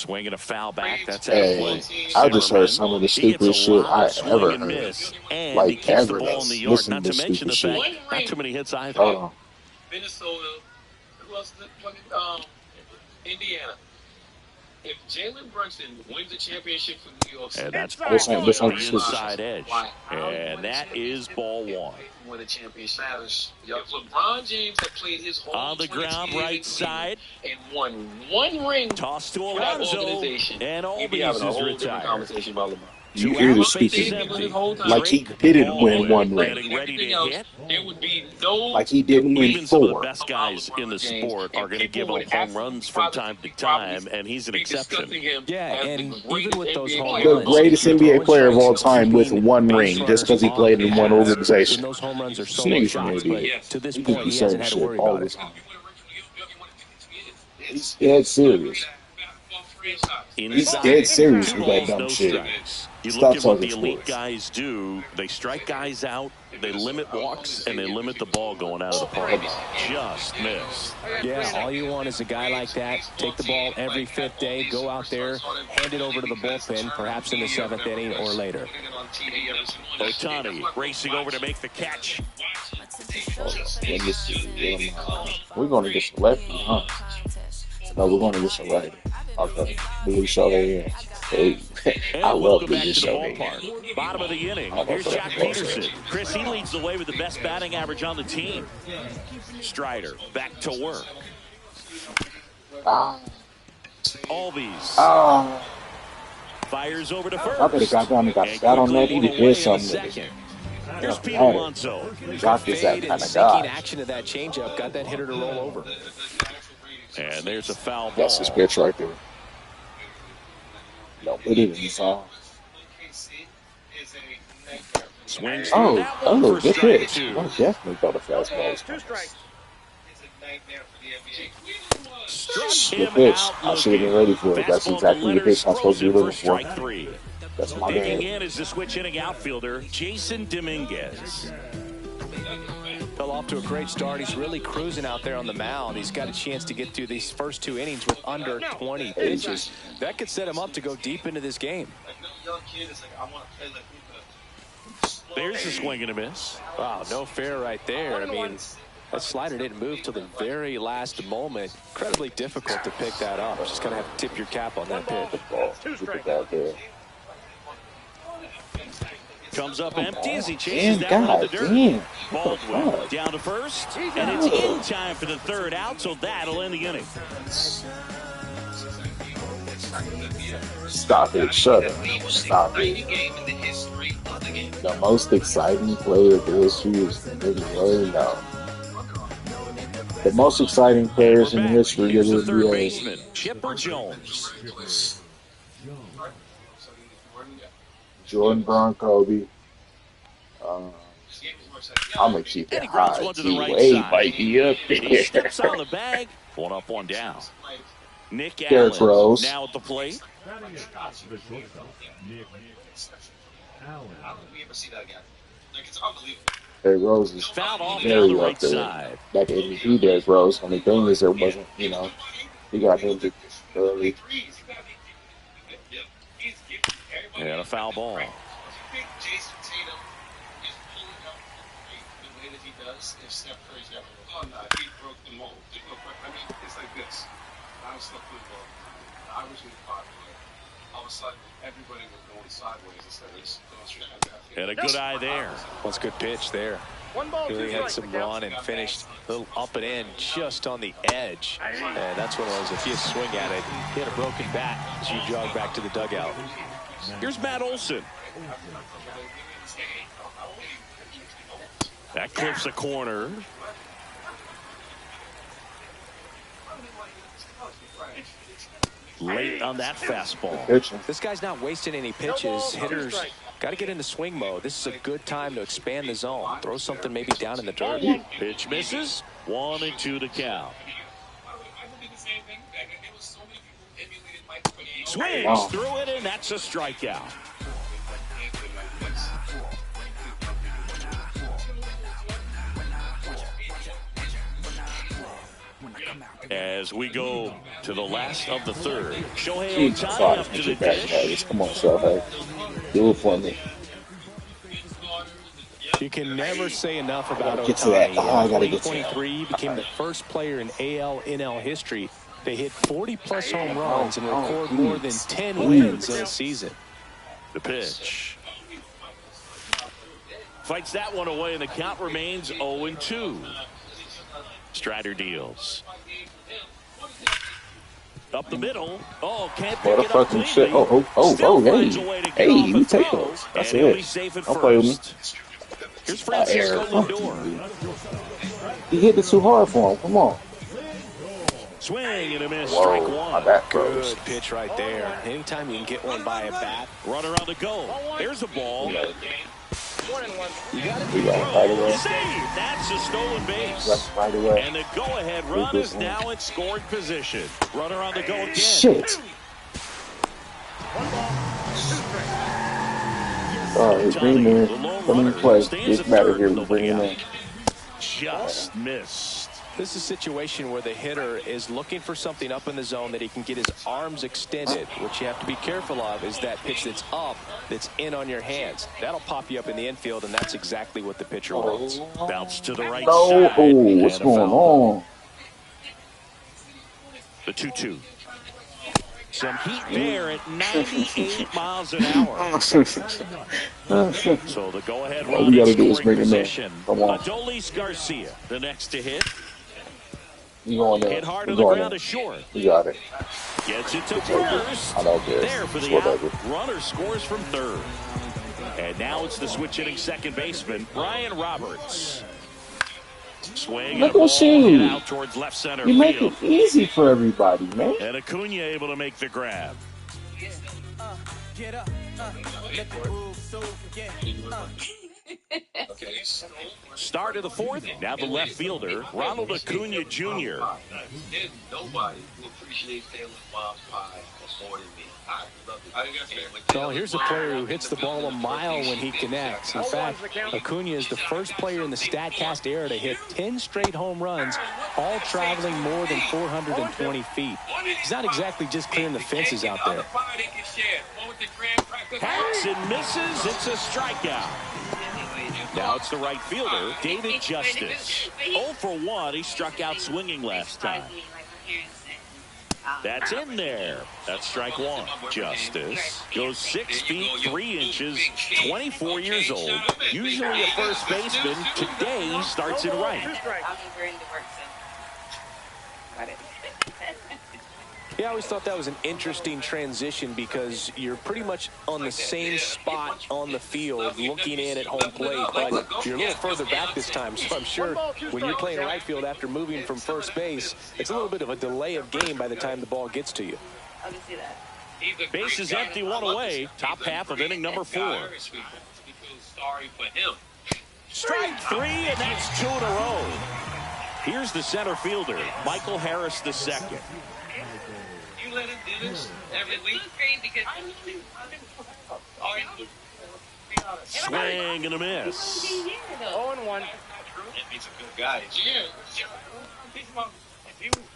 Swinging a foul back. That's out Hey, of play. I just heard some of the stupidest shit I ever heard. And he keeps the ball in the yard. Listen Not to to mention the stupid fact, shit. not too many hits either. Minnesota, who else? Indiana. If Jalen Brunson wins the championship for New York City, that's the inside edge. And that is ball one. Win the championship matters. If LeBron James had played his whole on the ground, right side, and won one ring, tossed to Alonzo, and Albies is retired. Conversation about LeBron. You hear the stupidity. Like he didn't win one ring. There would be no. Like he didn't win Even some of the 4. best guys in the sport are going to give up home runs from time to time, and he's an exception. Yeah, and even with those home runs, The greatest NBA player of all time with 1 ring just because he played in one organization. Those home runs are so This low nigga's shots, an but idiot. to this He point, could be he hasn't saying had to shit worry all about the it. time. He's dead serious. He's dead serious with that dumb shit. You Stop look at what the talking elite sports. guys do. They strike guys out, they limit walks, and they limit the ball going out of the park. Just missed. Yeah, all you want is a guy like that. Take the ball every 5th day, go out there, hand it over to the bullpen, perhaps in the 7th inning or later. Otani racing over to make the catch. We're going to get some lefty, huh? No, we're going to get some righty. Okay. Blue show there. Hey, I love Blue show there. Bottom of the inning. Here's Jack Peterson. Chris, he leads the way with the best batting average on the team. Strider back to work. Albies. Fires over to first. I could have got down and got shot on that. He did something. Here's Pete Alonso. Jock is that kind of Sinking guy. action of that changeup got that hitter to roll over. And there's a foul ball. That's his pitch right there. No, it isn't. He's on. Swings Oh, good pitch. Two. I definitely thought a fastball was coming. Good pitch. I should have been ready for it. That's exactly the pitch I'm supposed to be looking for. That's my Digging bad. in is the switch hitting outfielder, Jason Dominguez. Fell off to a great start. He's really cruising out there on the mound. He's got a chance to get through these first 2 innings with under 20 pitches. That could set him up to go deep into this game. There's a swing and a miss. Wow, no fair right there. I mean, that slider didn't move till the very last moment. Incredibly difficult to pick that up. Just going to have to tip your cap on that pitch. Comes up empty as he chases down on the dirt. Baldwin down to first, and it's in time for the 3rd out, so that'll end the inning. Stop it. Shut up. Stop it. The most exciting player of the history is really no. The most exciting players in the history of the third NBA. baseman, Chipper Jones. Jordan, Braun, Kobe. I'm going to keep it high. T-Way might be up He steps on the there. bag. 1 up, 1 down. Nick Derrick Allen Rose. now at the plate. Derrick Rose is Fouled off down very the up right there. side. That MVP Derrick Rose. Only thing is there wasn't, he got injured early. And a foul ball. If Steph Curry's ever, oh no, he broke the mold. I mean, it's like this. I was still football. I was really popular. All of a sudden, everybody was going sideways instead of just going straight at And a good eye there. That's a good pitch there. Really had some run and finished a little up and in just on the edge. And that's what it was. If you swing at it, he had a broken bat as you jog back to the dugout. Here's Matt Olson. That clips a corner. Late on that fastball. This guy's not wasting any pitches. Hitters got to get into swing mode. This is a good time to expand the zone. Throw something maybe down in the dirt. Pitch misses. 1-2 to count. Swings through it, and that's a strikeout. as we go to the last of the third. Shohei Jesus Ohtani up to Christ, the get your dish. back, come on, Shohei. Do it for me. You can never say enough about Get to that. Ohtani. Oh, I gotta In get to 2023, he became the first player in AL/NL history to hit 40-plus home runs and record more than 10 wins in a season. The pitch. Fights that one away, and the count remains 0-2. Strider deals. Up the middle. Oh, can't pick it up cleanly. Shit. Hey, you take those. That's it. Don't play with me. Here's Francisco Lindor. He hit it too hard for him. Come on. Swing and a miss. Strike one. Good pitch right there. Anytime you can get one by a bat. Runner on the go. There's a ball. We got it right away. Save. That's a stolen base. Right away. And the go-ahead run is now in scoring position. Runner on the go again. Shit. Bring him in. Come in play. Get out of here. Bring him in. Just missed. This is a situation where the hitter is looking for something up in the zone that he can get his arms extended. What you have to be careful of is that pitch that's up, that's in on your hands. That'll pop you up in the infield, and that's exactly what the pitcher wants. Bounce to the right side. What's going on? The 2-2. Some heat there at 98 miles an hour. So the go-ahead run. All we got to do is bring him in. Come on. Adolis Garcia, the next to hit. You going there? Hit hard on the ground to short. You got it. Gets it to first. I don't care. There for the out. Runner scores from third. And now it's the switch hitting second baseman, Ryan Roberts. Swing and a ball hit out towards left center field. You make it easy for everybody, man. And Acuna able to make the grab. Start of the fourth. Now the left fielder, Ronald Acuna Jr. Nobody will appreciate Taylor Mom's pie more than me. I love it. So here's a player who hits the ball a mile when he connects. In fact, Acuna is the first player in the StatCast era to hit 10 straight home runs, all traveling more than 420 feet. He's not exactly just clearing the fences out there. Hacks and misses. It's a strikeout. Now it's the right fielder, David Justice. 0 for 1. He struck out swinging last time. That's in there. That's strike one. Justice goes 6 feet 3 inches, 24 years old. Usually a first baseman. Today he starts in right. Yeah, I always thought that was an interesting transition because you're pretty much on the same spot on the field looking in at home plate, but you're a little further back this time. So I'm sure when you're playing right field after moving from first base, it's a little bit of a delay of game by the time the ball gets to you. Base is empty, 1 away. Top half of inning number 4. Strike 3, and that's 2 in a row. Here's the center fielder, Michael Harris II. Let him do this every week. Swing and a miss. 0-1. He's a good guy.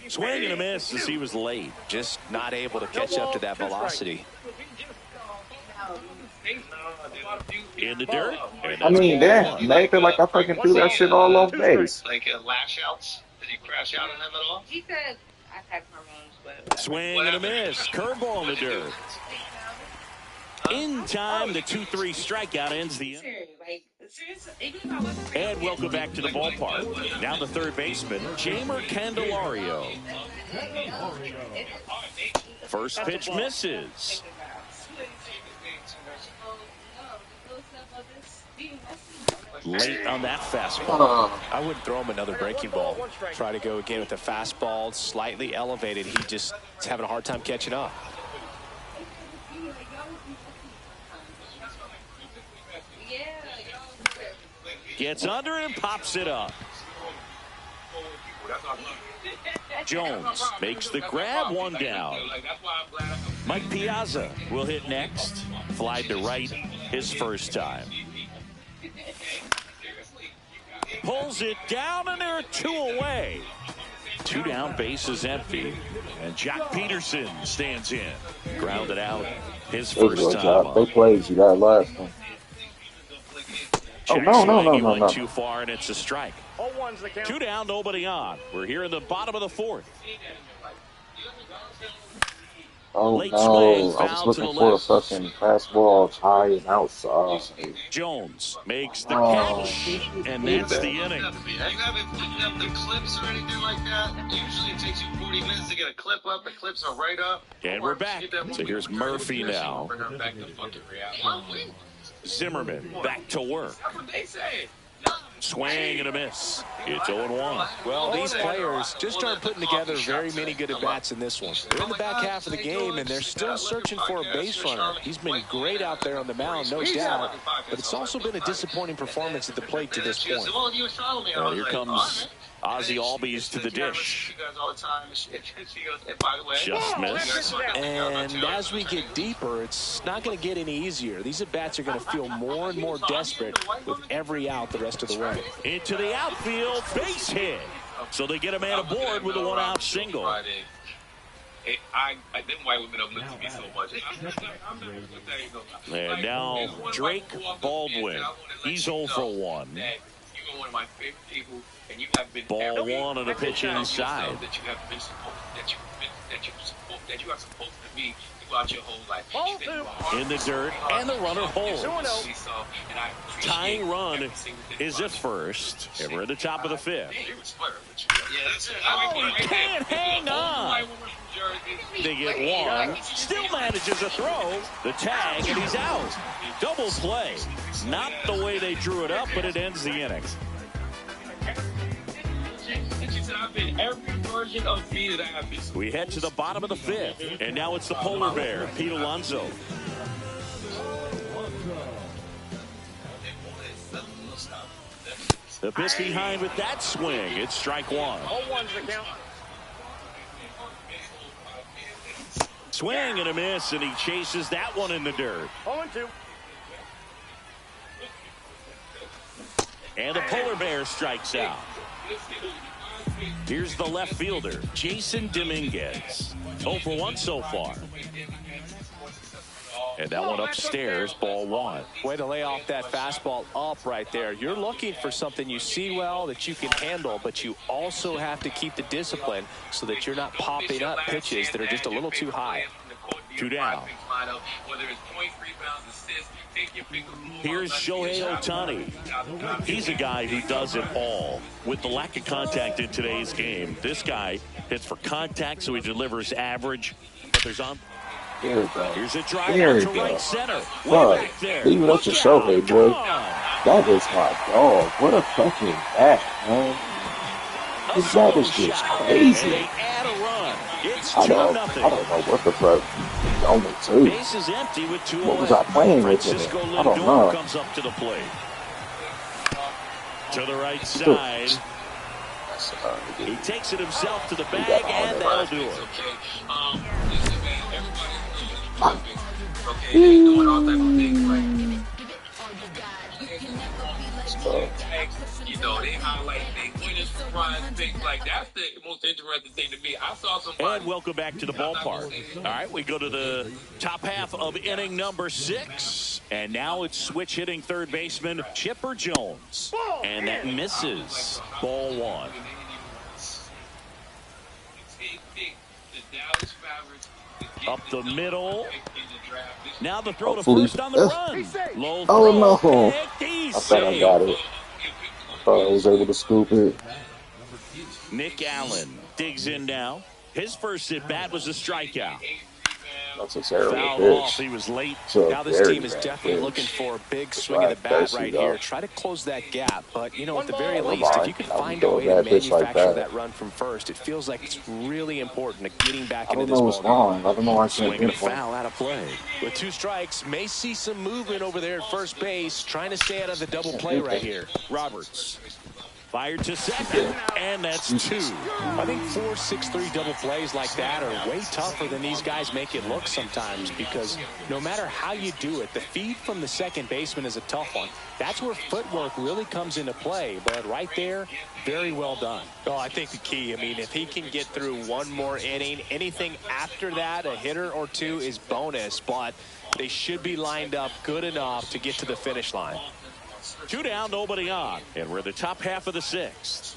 Swing and a miss as he was late. Just not able to catch up to that velocity. In the dirt. I mean, damn, make it like I fucking threw that shit all off base. Like lash outs. Did he crash out on them at all? He said, I've had hormones. Swing and a miss. Curveball in the dirt. In time, the 2-3 strikeout ends the inning. And welcome back to the ballpark. Now the third baseman, Jamer Candelario. First pitch misses. Late on that fastball. I wouldn't throw him another breaking ball. Try to go again with the fastball, slightly elevated. He just is having a hard time catching up. Gets under it and pops it up. Jones makes the grab, 1 down. Mike Piazza will hit next. Fly to right his first time. Pulls it down, and there are 2 away. 2 down, bases empty. And Jack Peterson stands in. Grounded out his first time. They played you that last one. Oh, no. He went too far, and it's a strike. 2 down, nobody on. We're here in the bottom of the 4th. Oh, no. I was looking for a fucking fastball high and outside. Jones makes the catch, and that's the inning. You haven't put up the clips or anything like that? Usually it takes you 40 minutes to get a clip up. The clips are right up. And we're back. So here's Murphy now. Zimmerman back to work. That's what they say. Swing and a miss. It's 0-1. Well, these players just aren't putting together very many good at-bats in this one. They're in the back half of the game, and they're still searching for a base runner. He's been great out there on the mound, no doubt, but it's also been a disappointing performance at the plate to this point. Well, here comes Ozzie Albies to the dish. Just missed. And as we get deeper, it's not going to get any easier. These at-bats are going to feel more and more desperate with every out the rest of the way. Into the outfield, base hit. So they get a man aboard with a 1-out single. I didn't white women uplift me so much. And now Drake Baldwin. He's 0 for 1. You are one of my favorite people, and you have been Ball 1 on a pitch inside. That you have been that you are supposed to be throughout your whole life. In the dirt, and the runner holds. Tying run is at first, and we're at the top of the 5th. Oh, he can't hang on. They get 1, still manages a throw, the tag, and he's out. Double play. Not the way they drew it up, but it ends the inning. We head to the bottom of the 5th, and now it's the polar bear, Pete Alonso. The pitch behind with that swing. It's strike 1. Swing and a miss, and he chases that one in the dirt. 0-2. And the polar bear strikes out. Here's the left fielder, Jason Dominguez. 0 for 1 so far. And that one upstairs, ball 1. Way to lay off that fastball up right there. You're looking for something you see well that you can handle, but you also have to keep the discipline so that you're not popping up pitches that are just a little too high. 2 down. Here's Shohei Ohtani. He's a guy who does it all. With the lack of contact in today's game, this guy hits for contact, so he delivers average. But there's on. Here's a drive to right center. Way back there. Leave it up to Shohei, boy. That is my dog. What a fucking bat, man. This bat is just crazy. They add a run. It's 2-0. I don't know what the fuck. Only 2. Base is empty with 2 What was I playing with it? I don't know. Comes up to the plate. To the right side. He takes it himself to the bag, and that'll do it. Okay, they doing all type of things like, you know, they highlight things, winners, surprise, things like that. That's the most interesting thing to me. I saw somebody. And welcome back to the ballpark. All right, we go to the top half of inning number 6. And now it's switch hitting third baseman Chipper Jones. And that misses. Ball 1. Up the middle. Now the throw to first on the run. Low throw. Oh, no. I thought I got it. I thought I was able to scoop it. Nick Allen digs in now. His first at-bat was a strikeout. That's a terrible Fouled pitch. off. He was late. Now this team is definitely looking for a big swing of the bat right here. Try to close that gap. But, you know, at the very least, if you can find a way to manufacture that run from first, it feels like it's really important to getting back into this ball. I don't know what's wrong. I don't know why I can't Swinging a get one. foul out of play. With 2 strikes, may see some movement over there at first base, trying to stay out of the double play right here. Roberts Fired to second, and that's 2. I think 4-6-3 double plays like that are way tougher than these guys make it look sometimes, because no matter how you do it, the feed from the second baseman is a tough one. That's where footwork really comes into play, but right there, very well done. Oh, I think the key, I mean, if he can get through one more inning, anything after that, a hitter or two is bonus, but they should be lined up good enough to get to the finish line. 2 down, nobody on, and we're in the top half of the 6th.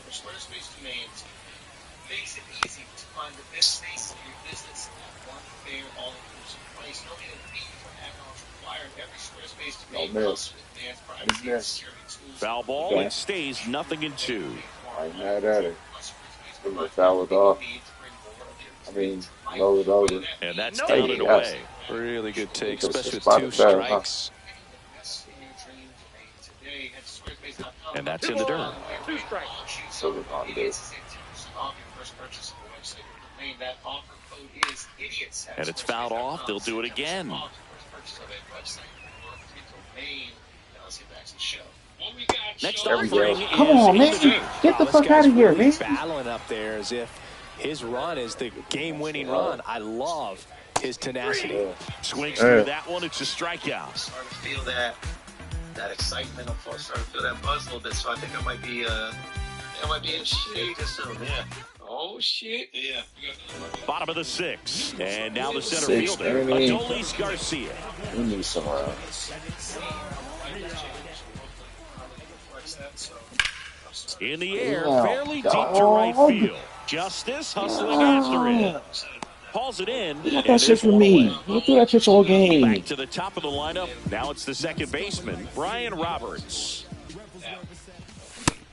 Makes it easy to find the best space in your business. One fair, all-inclusive price. No hidden fee for add-ons required. Every Squarespace domain comes with advanced privacy and security tools. Foul ball, it stays 0-2. I'm mad at it. Foul it off. I mean, roll it over. And that's down and away. Really good take, especially with 2 strikes. And that's in the dirt. 2 strikes. So we're on this. And it's fouled off. They'll do it again. Next offering is come on, man. Get the fuck out of here, man. Battling up there as if his run is the game-winning run. I love his tenacity. Swings through that one. It's a strikeout. Starting to feel that excitement. I'm starting to feel that buzz a little bit. So I think I might be in shape just soon. Yeah. Oh shit. Yeah. Bottom of the 6th, and now the center fielder, Adolis Garcia. We need some in the air, fairly deep to right field. Justice hustling after it. Hauls it in. Look at that shit for me. Look at that pitch all game. Back to the top of the lineup. Now it's the second baseman, Brian Roberts.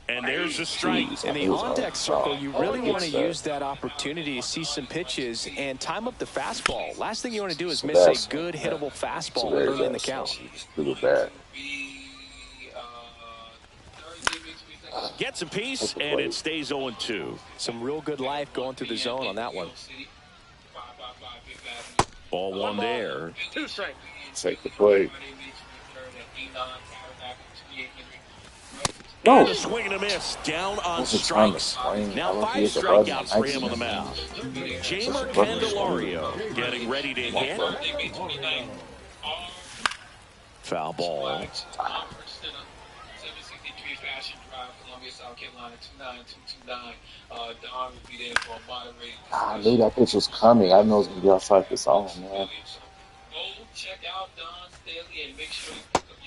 And there's a strike. In the on-deck circle, you really want to use that opportunity to see some pitches and time up the fastball. Last thing you want to do is miss a good hittable fastball early in the count. Gets a piece, and it stays 0-2. Some real good life going through the zone on that one. Ball 1 there. 2 strikes. Take the play. No. And a swing and a miss. Down on strikes. Now 5 strikeouts for him on the mound. Jamer Candelario getting ready to hit. Foul ball. I knew that pitch was coming. I know it's going to be outside the zone, man.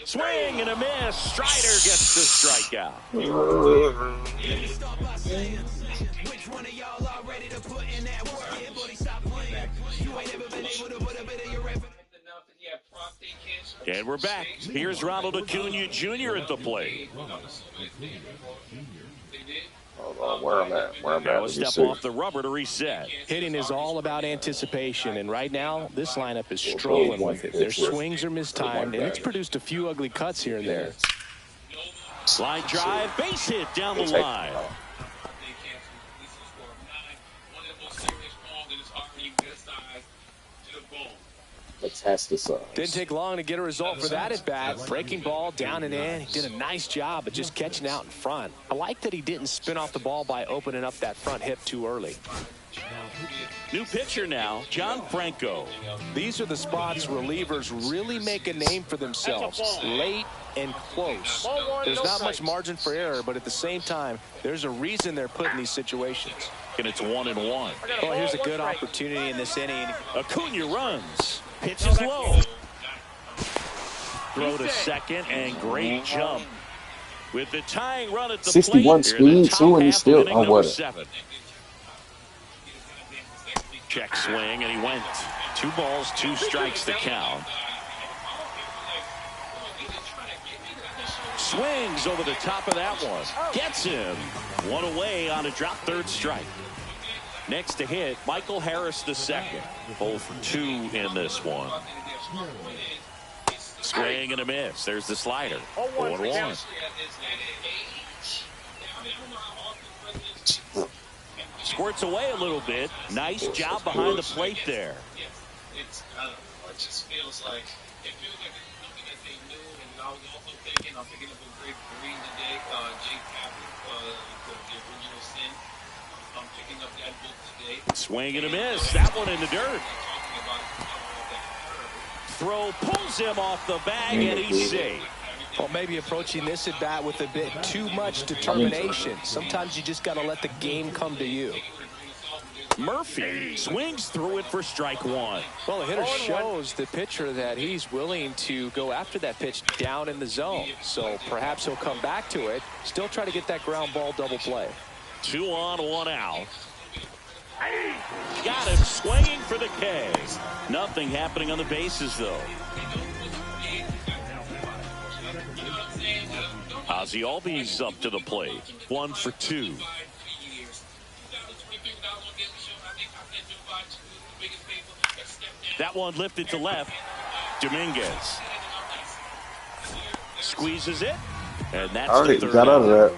Swing and a miss. Strider gets the strikeout. And we're back. Here's Ronald Acuna Jr. at the plate. Where I'm at. Now a step off the rubber to reset. Hitting is all about anticipation, and right now this lineup is struggling with it. Their swings are mistimed, and it's produced a few ugly cuts here and there. Slide drive, base hit down the line. Let's test this up. Didn't take long to get a result for that at bat. Breaking ball down and in. He did a nice job of just catching out in front. I like that he didn't spin off the ball by opening up that front hip too early. New pitcher now, John Franco. These are the spots relievers really make a name for themselves. Late and close. There's not much margin for error, but at the same time, there's a reason they're put in these situations. And it's 1-1. Well, here's a good opportunity in this inning. Acuna runs. Pitches low. Throw to second, and great jump. With the tying run at the 61 plate, speed, 2 and he's still on what? Check swing, and he went. 2 balls, 2 strikes to count. Swings over the top of that one. Gets him. 1 away on a drop, 3rd strike. Next to hit, Michael Harris II. 0 for 2 in this one. Swing and a miss. There's the slider. 0-1. Squirts away a little bit. Nice job behind the plate there. It just feels like it feels like it's something that they knew, and I was also thinking, I'm picking up a great green today. Jake Kaplan Swing and a miss. That one in the dirt. Throw pulls him off the bag, and he's safe. Well, maybe approaching this at bat with a bit too much determination. Sometimes you just got to let the game come to you. Murphy swings through it for strike one. Well, the hitter shows the pitcher that he's willing to go after that pitch down in the zone. So perhaps he'll come back to it. Still try to get that ground ball double play. 2 on, 1 out. Got him swinging for the K. Nothing happening on the bases, though. Ozzie Albies up to the plate. 1 for 2. That one lifted to left. Dominguez squeezes it, and that's the third. Got out of that.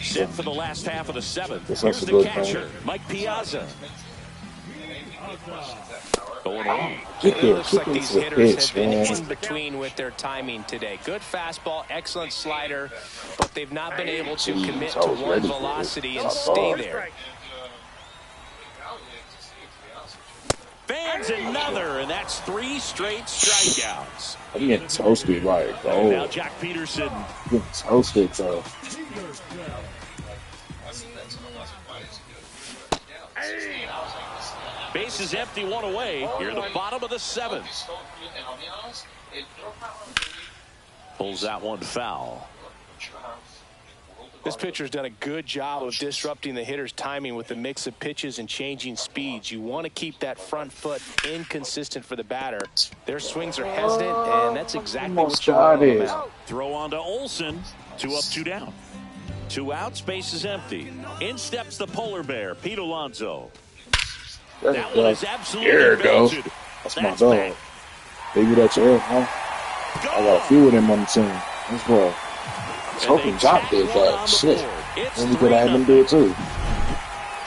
Set for the last half of the 7th. Here's the catcher, Mike Piazza. Going on. It looks like these hitters have been in between with their timing today. Good fastball, excellent slider, but they've not been able to commit to one velocity and stay there. Fans another, and that's 3 straight strikeouts. I'm getting toasted right. Oh. Now Jack Peterson. Getting toasted, so. Base is empty, 1 away. Here in the bottom of the 7th. Pulls that one foul. This pitcher's done a good job of disrupting the hitter's timing with a mix of pitches and changing speeds. You want to keep that front foot inconsistent for the batter. Their swings are hesitant, and that's exactly what you want them out. Throw on to Olsen. 2 up, 2 down. 2 outs, base is empty. In steps the polar bear, Pete Alonso. That one is absolutely there it goes. That's my dog. Baby, that's your huh? I got a few of them on the team. That's well. I was hoping Jock did that. Shit. Then we could have had him do it too.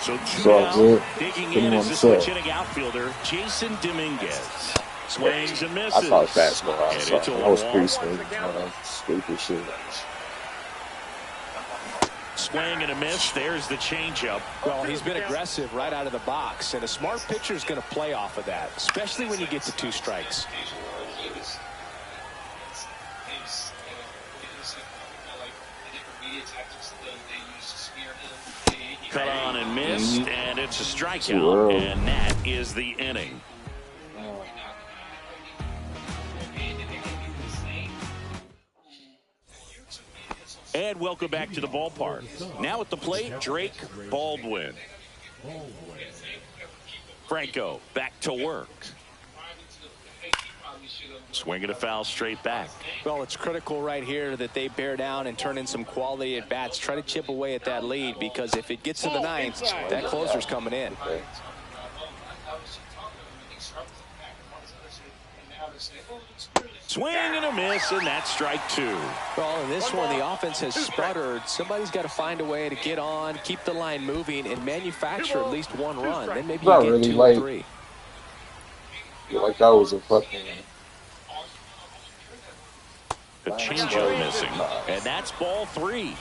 So 2 good. Digging in is the switch-hitting outfielder, Jason Dominguez. Swings and misses. I thought fastball. I was pre-swing. Stupid shit. Swing and a miss. There's the changeup. Well, he's been aggressive right out of the box, and a smart pitcher is going to play off of that, especially when you get to 2 strikes. Cut on and missed, and it's a strikeout, and that is the inning. And welcome back to the ballpark. Now at the plate, Drake Baldwin. Franco back to work. Swinging a foul straight back. Well, it's critical right here that they bear down and turn in some quality at bats. Try to chip away at that lead, because if it gets to the 9th, that closer's coming in. Swing and a miss, and that's strike 2. Well, in this one, the offense has sputtered. Somebody's got to find a way to get on, keep the line moving, and manufacture at least 1 run. Then maybe you get really 2 or 3. Like that was a fucking. The changeup missing, and that's ball 3.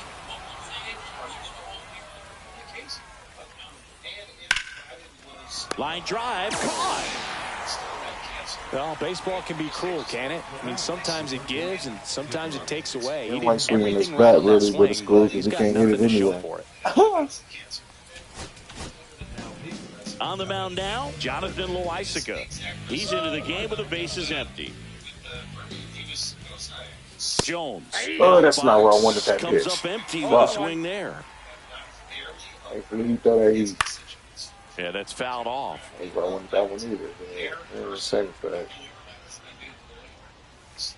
Line drive, caught. Well, baseball can be cruel, can it? I mean, sometimes it gives and sometimes it takes away. He didn't swinging his bat really, but it's good because he can't hit it anyway. On the mound now, Jonathan Loaisiga. He's into the game with the bases empty. Jones. Oh, that's not where I wanted that pitch. Comes up empty with a swing there. Yeah, that's fouled off. I don't want that one either. It was safe for that. It's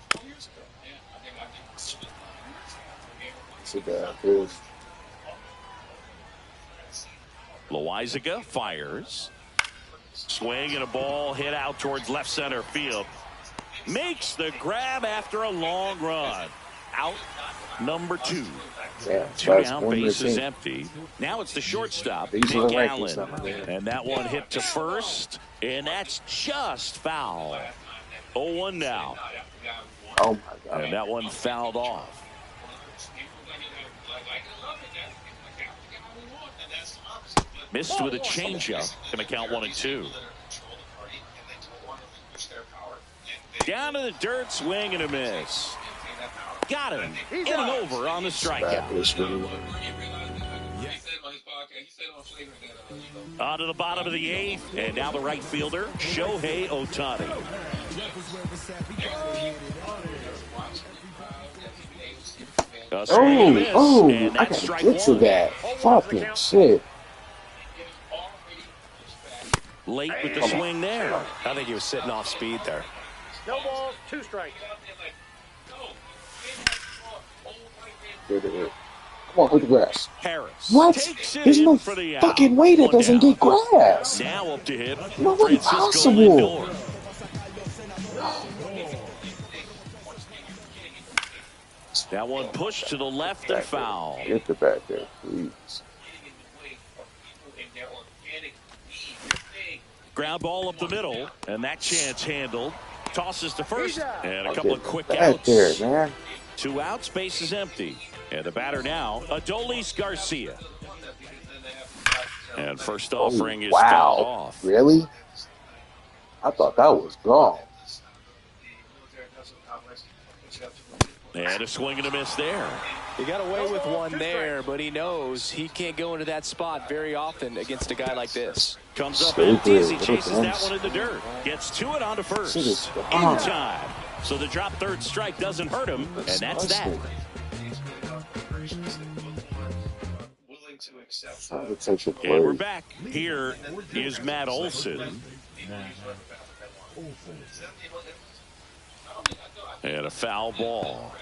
a bad pitch. Loaisiga fires. Swing and a ball hit out towards left center field. Makes the grab after a long run. Out number 2. Yeah, 2 down, base is empty. Now it's the shortstop, Nick Allen. And that one hit to first, and that's just foul. 0-1 now. Oh, my God. And that one fouled off. Missed with a changeup. Going to count 1-2. Down to the dirt, swing and a miss. Got him. Inning over on the strikeout. On to the bottom of the 8th, and now the right fielder, Shohei Ohtani. I gotta get to that. Fucking shit. Late with the swing there. I think he was sitting off speed there. No balls, 2 strikes. Come on, hit the grass. Harris. What? There's no fucking way that doesn't get grass. Now up to hit. No, Francisco impossible. Lindor. That one pushed to the left and foul. Get the back there, please. Ground ball up the middle, and that chance handled. Tosses to first, and a couple of quick outs. There, man. 2 outs, base is empty. And the batter now, Adolis Garcia. And first offering is fouled off. Really? I thought that was gone. And a swing and a miss there. He got away with one there, but he knows he can't go into that spot very often against a guy like this. Comes up empty as he chases that one in the dirt. Gets to it onto first. In time. So the drop third strike doesn't hurt him, and that's that. And we're back. Here is Matt Olson. And a foul ball.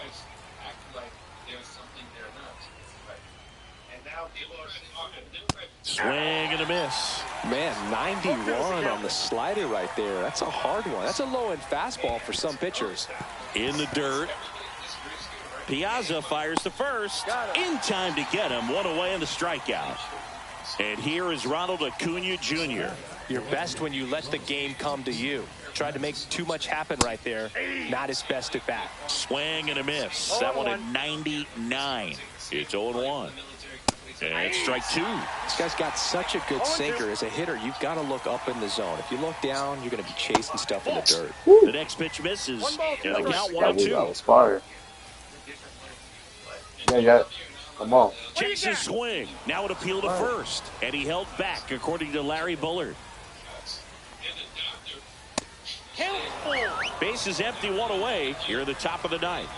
Swing and a miss. Man, 91 on the slider right there. That's a hard one. That's a low-end fastball for some pitchers. In the dirt. Piazza fires to first. In time to get him. One away on the strikeout. And here is Ronald Acuna Jr. You're best when you let the game come to you. Tried to make too much happen right there. Not his best at bat. Swing and a miss. That one at 99. It's 0-1. And strike 2. This guy's got such a good sinker. As a hitter, you've got to look up in the zone. If you look down, you're going to be chasing stuff in the dirt. The next pitch misses. And the count 1-2. That was fire. Yeah. Come on. Chases swing. Now an appeal to first. And he held back, according to Larry Bullard. Base is empty, 1 away. Here at the top of the 9th.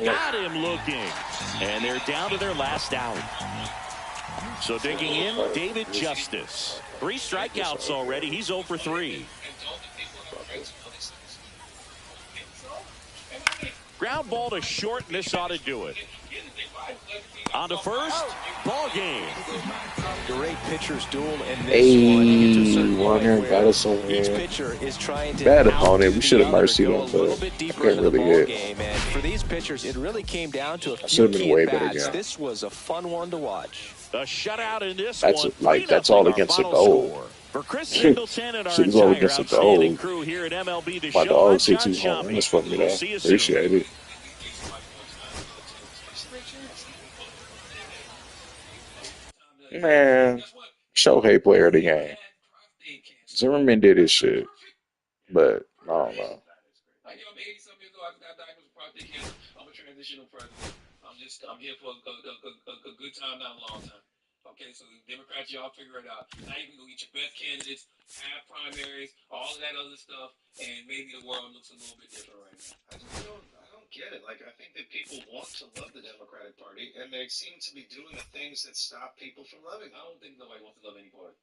Got him looking. And they're down to their last out. So digging in, David Justice. 3 strikeouts already. He's 0 for 3. Ground ball to short, and this ought to do it. On to first, ball game. Great pitcher's duel in this one. Warner got us somewhere. Each pitcher is trying to bad opponent. We should have mercy go on, a little but bit deeper can't into the really ball game. And for these pitchers, it really came down to a few should have been key way at better bats. game. This was a fun one to watch. A shutout in this That's one. like that's all against the goal. For Chris Singleton and our Shit's all entire against the outstanding goal. crew here at MLB The My Show, dog I'm hit John 2 home Sciambi. runs for me, We'll though. see you soon. Appreciate it. Man, Shohei player of the game. Zimmerman did his shit, but I don't know. I'm here for a good time, not a long time. Okay, so the Democrats, y'all figure it out. Now you can go get your best candidates, have primaries, all of that other stuff, and maybe the world looks a little bit different right now. I don't get it. Like, I think that people want to love the Democratic Party, and they seem to be doing the things that stop people from loving it. I don't think nobody wants to love any party.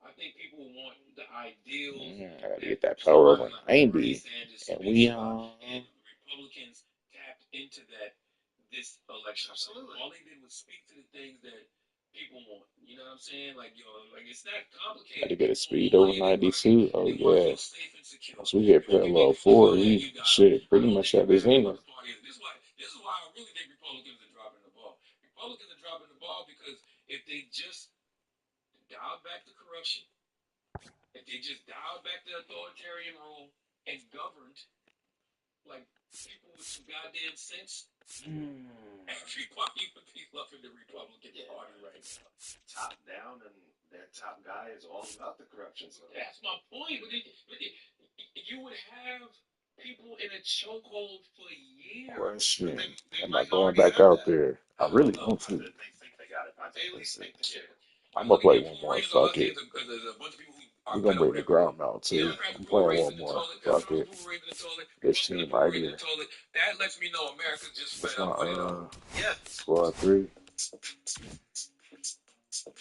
I think people want the ideal. I gotta get that power over 90, and we and Republicans tapped into that this election. Absolutely. All they did was speak to the things that people want. You know what I'm saying? Like, it's not complicated. Had to get a speed over 92. Oh yeah. Once we get parallel 4, he shit pretty much have his name. This is why I really think Republicans are dropping the ball. Republicans are dropping the ball because if they just dial back the corruption if they just dialed back the authoritarian rule and governed like people with some goddamn sense, everybody would be loving the Republican Party right now. Top down, and their top guy is all about the corruption. So that's my point. You would have people in a chokehold for years. Question. Am I going back out there? I really want to. they think they got it. I really think they did. I'm going to play one more. Fuck it. We're going to bring the ground mount too. I'm playing one more. Fuck it. This team right here. That lets me know America just That's fed up with it. my squad 3.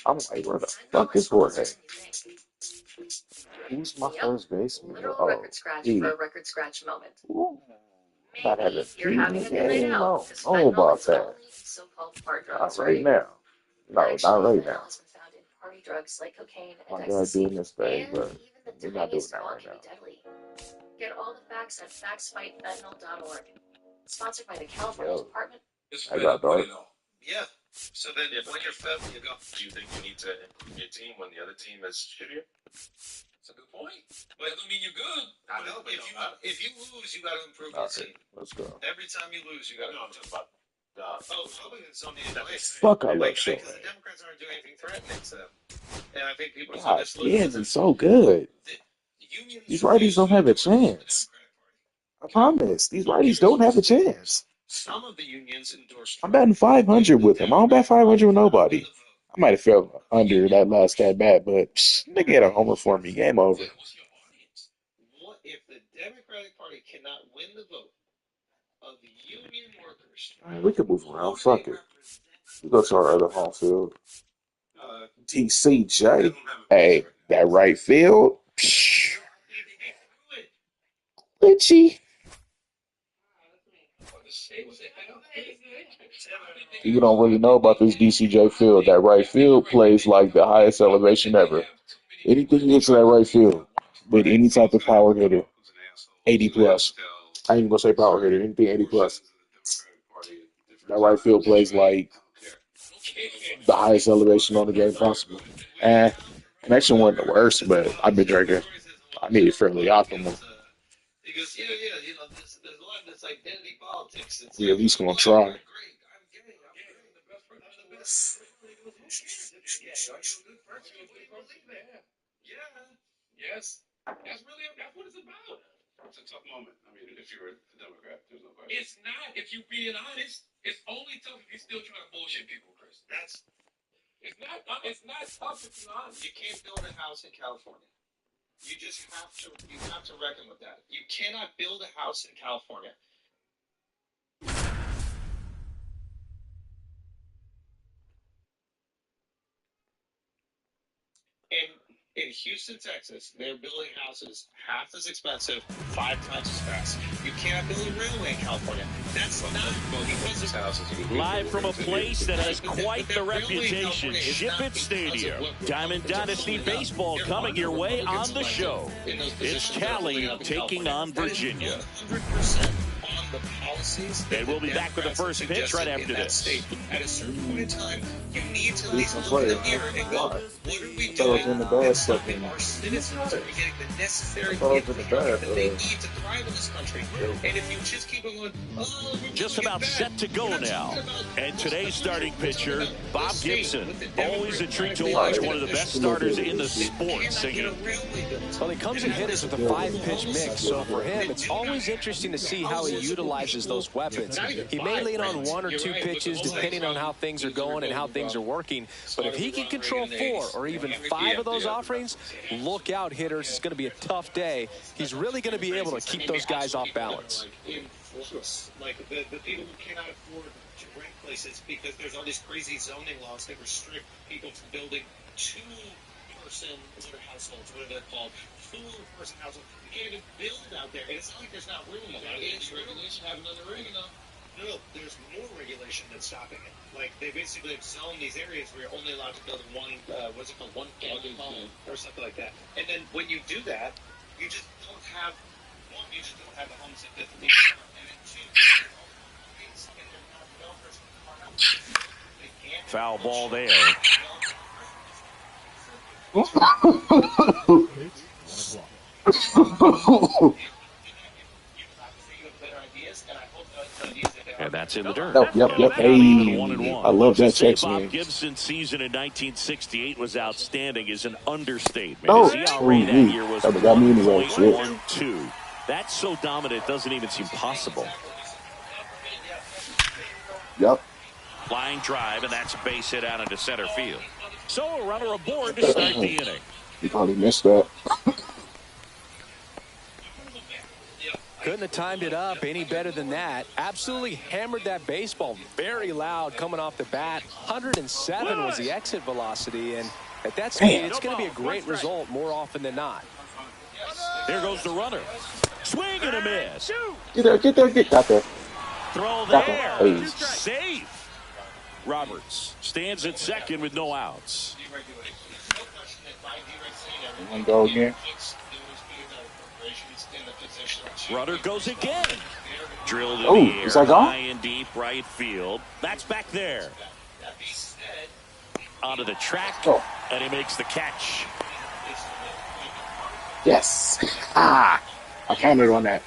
I'm like, where the fuck is Jorge? Who's my first baseman? Literal record scratch for a record scratch moment. Ooh. Not having You're having a good night out. Oh, about that. So-called hard Not drugs, right now. No, not right now. Has been found in party drugs like cocaine I'm and not ecstasy, doing this thing, and but even the we're not doing tiniest that amount right can now. be deadly. Get all the facts at factsfightfentanyl.org. Sponsored by the California Department. I got dark. Yeah. So then, when you're fed, you go. Do you think you need to improve your team when the other team is shittier? That's a good point. But it doesn't mean you're good. I know, but if you lose, you got to improve your team. Let's go. Every time you lose, you got to improve. Republicans don't need to Fuck, I love Shohei. Because the Democrats aren't doing anything threatening to them. And I think people God, yeah, he's so good. These righties don't have a chance. I promise. These righties don't have a chance. Some of the unions endorse. I'm batting 500 with him. I don't bat 500 with nobody. I might have felt under that last at bat, but nigga had a homer for me. Game over. What if the Democratic Party cannot win the vote of the union workers? All right, we can move around. Fuck it. We go to our other home field. TCJ. Hey, that right field. Glitchy. You don't really know about this DCJ field. That right field plays like the highest elevation ever. Anything you get to that right field with any type of power hitter, 80 plus. I ain't even gonna say power hitter, anything 80 plus. That right field plays like the highest elevation on the game possible. Connection wasn't the worst, but I've been drinking. I need it fairly optimal. Because, there's a lot of this identity politics. We at least gonna try. Yes. That's what it's about. It's a tough moment. I mean, if you're a Democrat, there's no question. It's not if you're being honest. It's only tough if you're still trying to bullshit people, Chris. It's not tough if you're honest. You can't build a house in California. You just have to reckon with that. You cannot build a house in California. In Houston, Texas, they're building houses half as expensive, 5 times as fast. You can't build a railway in California. That's not because of houses. Live from a place that has quite the reputation, Ship It Stadium. Diamond Dynasty Baseball coming your way on the show. It's Cali taking on Virginia. 100% on the policies. And we'll be back with the first pitch right after this. At a certain point in time, you need to at least look in the mirror and go, what are we doing? Our citizens are getting the necessary infrastructure that they need to thrive in this country. And if you just keep on going, just about set to go now. And today's starting pitcher, Bob Gibson. Always a treat to watch, one of the best starters in the sport singing. Well, he comes in hitters with a 5-pitch mix, so for him, it's always interesting to see how he utilizes those weapons. He may lean on 1 or 2 pitches depending on how things are going and how things are working, but if he can control 4 or even 5 of those offerings, look out, hitters. It's going to be a tough day. He's really going to be able to keep those guys off balance. Like the people who cannot afford to rent places because there's all these crazy zoning laws that restrict people from building 2-person households, whatever they're called, 4-person households. You can't even build out there. And it's not like there's not room. Regulation have another ring enough. No, there's more regulation that's stopping it. Like, they basically have zoned these areas where you're only allowed to build one family home or something like that. And then when you do that, you just don't have, you just don't have the homes that the people want. And then 2, and they're not developers are not. Foul ball there. And that's in the dirt. Yep. Hey, I love that Say check Bob swing. Gibson's season in 1968 was outstanding is an understatement. No, His ERA that year was that got me anyway. 1.12. That's so dominant, it doesn't even seem possible. Yep. Flying drive, and that's a base hit out into center field. So a runner aboard to start the inning. You probably missed that. Couldn't have timed it up any better than that. Absolutely hammered that baseball very loud coming off the bat. 107 was the exit velocity, and at that speed, it's going to be a great result more often than not. There goes the runner. Swing and a miss. Get there. Got there. Throw Got there. there. Hey. Safe. Roberts stands at second with no outs. One go again. Runner goes again. Drilled in Oh, the air, is that gone? high and deep right field. That's back there. Onto the track, and he makes the catch. Yes. I counted on that.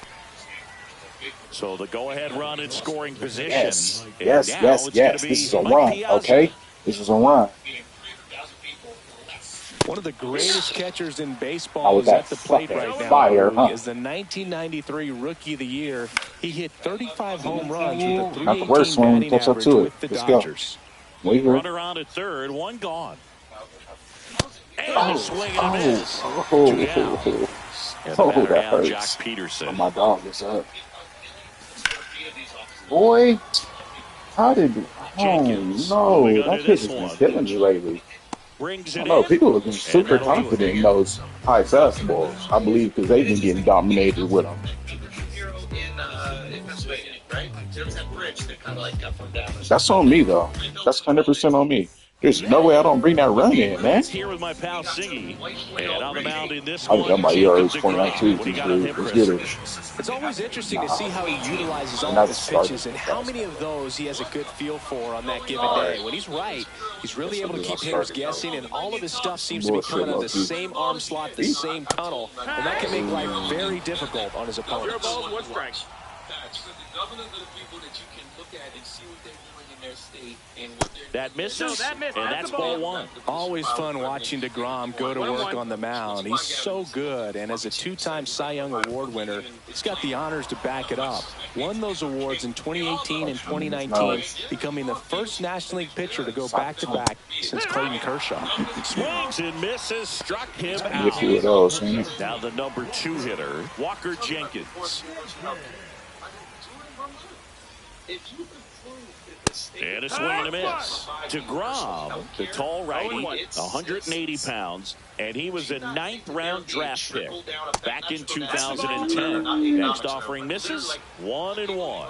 So the go-ahead run in scoring position. Yes. And Yes. This is a run, okay? This is a run. One of the greatest catchers in baseball is that at the plate right now. fire, huh? Is the 1993 Rookie of the Year. He hit 35 home runs with a Not the 318 worst one. batting Catch up average to it. with the Let's go. Dodgers. Runner on at third, one gone. And a swing and a miss. Two down. And the batter that down, hurts. Jock Peterson. Oh, my dog is up. Boy, how did you? Jenkins Oh, moving no. under That kid this has been one. killing me lately. Brings I it know in. people have been super that'll do it. confident in those high fastballs. I believe because they've been getting dominated with them. In Pennsylvania, right? There's that bridge that kind of like got from down. That's on me though. That's 100% on me. There's no way I don't bring that run in, man. Here with my pal Siggy, and on the mound in this I one, got my ERA is Jacob 29 DeGrom. too. What do you got on him, Let's Chris? get it. It's always interesting to see how he utilizes all Not of his starting. pitches and how many of those he has a good feel for on that given day. When he's right, he's really able to keep hitters guessing, and all of his stuff seems to be coming out of the same arm slot, the same tunnel, and that can make life very difficult on his opponents. The governor of the people that you can look at and see what they're doing in their state and what they're That misses, and that's ball one. Always fun watching DeGrom go to work on the mound. He's so good, and as a two-time Cy Young Award winner, he's got the honors to back it up. Won those awards in 2018 and 2019, becoming the first National League pitcher to go back-to-back since Clayton Kershaw. Swings and misses, struck him Get out. through it all, man. Now the number 2 hitter, Walker Jenkins. And a swing and a miss. DeGrom, the tall righty, 180 pounds, and he was a 9th-round draft pick back in 2010. Next offering misses, 1-1.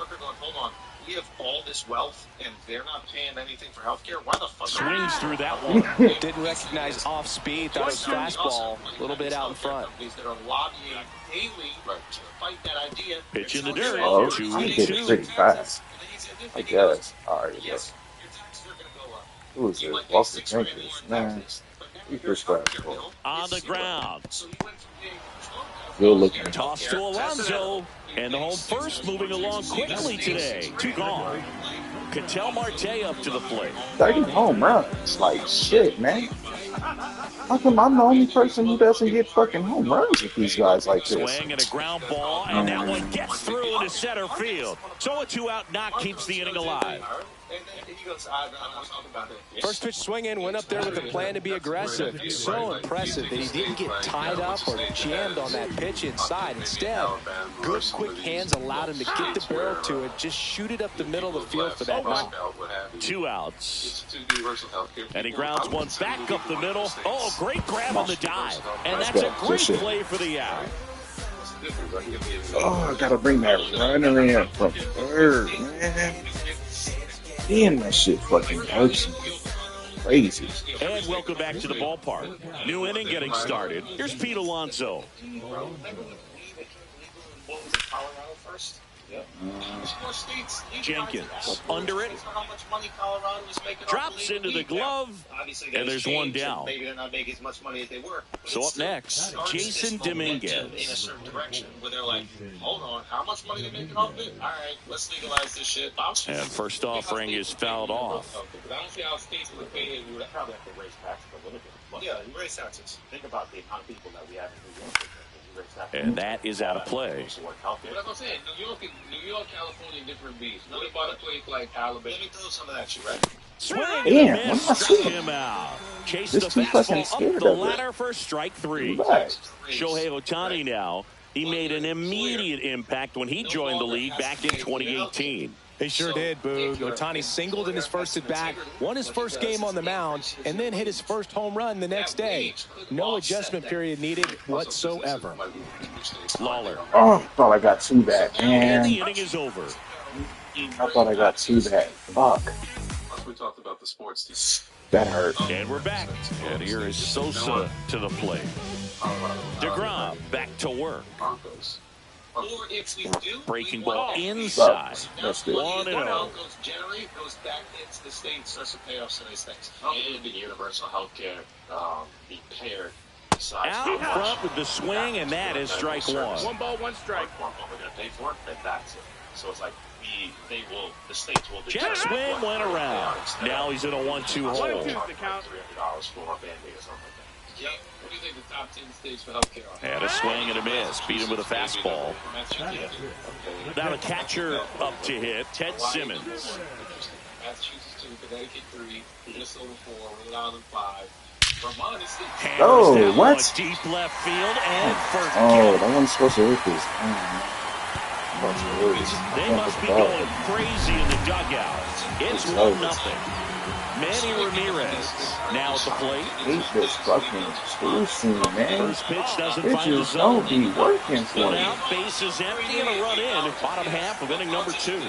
We have all this wealth, and they're not paying anything for healthcare. Why the fuck? Swings through that one. Didn't recognize off speed, thought it was fastball, a little bit out in front. That are lobbying daily to fight that idea. Pitch in the dirt, Oh, 2-2. pretty fast. I guess. All right, yes. Who is it? Walker Jenkins. Man, he first fastball. On the ground. Good looking. Toss to Alonso. And the home first moving along quickly today. 2 gone. Ketel Marte up to the plate. 30 home runs. Like, shit, man. How come I'm the only person who doesn't get fucking home runs with these guys like this? Swing and a ground ball, and that one gets through into center field. So a 2-out knock keeps the inning alive. First pitch swinging, went up there with a plan to be aggressive. So impressive that he didn't get tied up or jammed on that pitch inside. Instead, good quick hands allowed him to get the barrel to it, just shoot it up the middle of the field for that knock. 2 outs. And he grounds one back up the middle. Oh, great grab on the dive. And that's a great play for the out. Oh, I gotta bring that runner in from third, man. Damn, that shit fucking hurts me. Crazy. And welcome back to the ballpark. New inning getting started. Here's Pete Alonso. Jenkins under it. Drops into the glove. And there's one down. Maybe they're not making as much money as they were. So up next, Jason Dominguez. In a certain direction where they're like, hold on, how much money they making off it? All right, let's legalize this shit. And first offering is fouled off. I don't see how states would pay it. We would probably have to raise taxes a little bit. Yeah, you raise taxes. Think about the amount of people that we have in New York. And that is out of play. But like I'm saying, New York, California, different beasts. What about a place like Alabama? Let me throw some of that shit, right? Swing Damn, and a miss, what am I struck seeing? him out. Chase This the too fucking fastball scared up the of it. ladder for strike three. Relax. Shohei Ohtani now. He made an immediate impact when he joined the league back in 2018. He sure did, Boog. Ohtani singled in his first at-bat, won his first game on the mound, and then hit his first home run the next day. No adjustment period needed whatsoever. Lawler. Oh, thought I got two back, And man. the inning is over. I thought I got two back. Fuck. We talked about the sports team. That hurt. And we're back. And here is Sosa to the plate. DeGrom back to work. Broncos. Or if we do, Breaking we ball win. inside. That's good. 1-0. Goes back into the state, starts to pay off some of these things. And the universal health care be paired. Out front with the swing, and that is strike one. 1 ball, 1 strike. What we're going to pay for it, then that's it. So it's like the states will Jet swing went around. Now he's in a 1-2 hole. $300 for a Band-Aid or something like that. Yep. What do you think the top 10 states for healthcare are? And a swing and a miss. Beat him with a fastball. Now the catcher up to hit, Ted Simmons. Massachusetts 2, Connecticut 3, Minnesota 4, Rhode Island 5. Vermont is 6. Oh, Hammers down what? one deep left field and first. Oh, that one's supposed to hit this. They must be going crazy in the dugout. It's 1-0. Manny Ramirez now at the plate. I hate this fucking spacing, man. First pitch doesn't find the Bitches zone. don't be working for One me. out, base is empty, and a run in. Bottom half of inning number 2.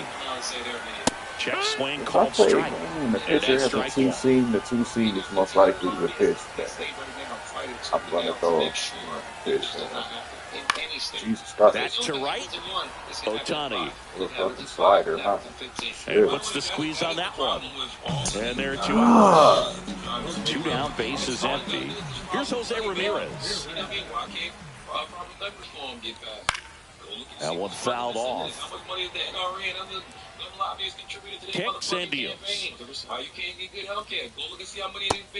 Check swing If I called play a strike. game, the pitcher has a 2 seed, the 2 seed is most likely the pitch that I'm going to throw a pitch. Jesus Christ. Back to right. Ohtani. The fucking slider, huh? And puts the squeeze on that one. And there are 2 outs. 2 down, base is empty. Here's Jose Ramirez. That one fouled off. Kicks and deals.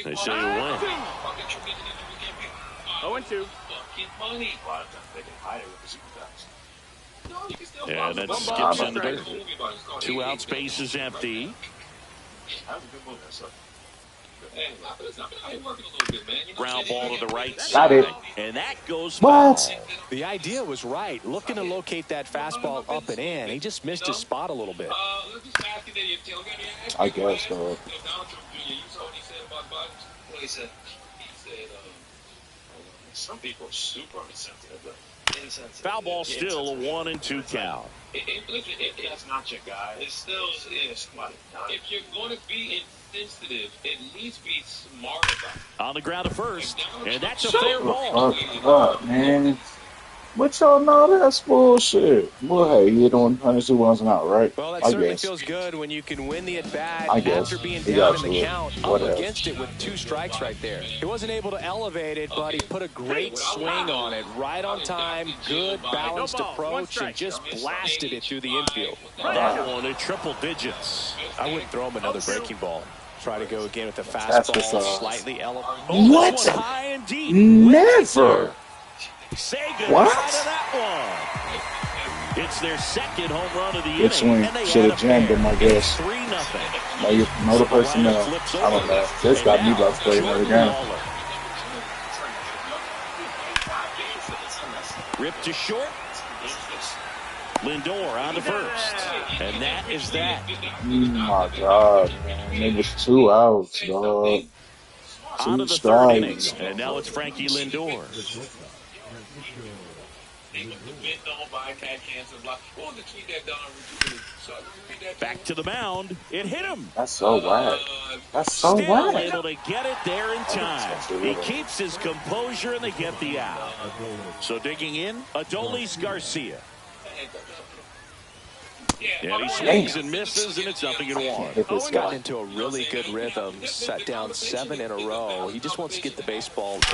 They say you win. 0-2. And that skips into dirt. 2 outs, base is empty. Ground ball to the right Got it. side. And that goes What? foul. The idea was right. Looking to locate that fastball up and in. He just missed his spot a little bit. I guess, though. He said, Some people are super insensitive. insensitive. Foul ball still a 1-2 count. That's not your guy. It still is. If you're going to be insensitive, at least be smart about it. On the ground at first. And that's a fair ball. Fuck up, man. But y'all know that's bullshit. Well, hey, you don't punish who wasn't out, right? Well, that I certainly guess. feels good when you can win the at-bat I guess. after being He down got in the you. count, What up else? against it with 2 strikes right there. He wasn't able to elevate it, but he put a great swing on it. Right on time, good balanced approach, and just blasted it through the infield. That one in triple digits. I wouldn't throw him another breaking ball. Try to go again with the That's what's fastball, up. slightly elevated. What? This one high and deep. Never. Say goodbye What? to that one. It's their second home run of the Good inning. swing. And they Should had have a jammed pair. him, I guess. 3-0. Now you know the personnel. I don't know. This got me about to play another game. Ripped to short. Lindor on to first. And that is that. Oh my God, man. It was 2 outs, dog. On to 2 the third inning. strikes. And now it's Frankie Lindor. Back to the mound. It hit him. That's so whack. That's so Still whack. able to get it there in time. He keeps his composure and they get the out. So digging in, Adolis Garcia. And he swings and misses, and it's 0-1. Owen's gotten into a really good rhythm, set down 7 in a row. He just wants to get the baseball and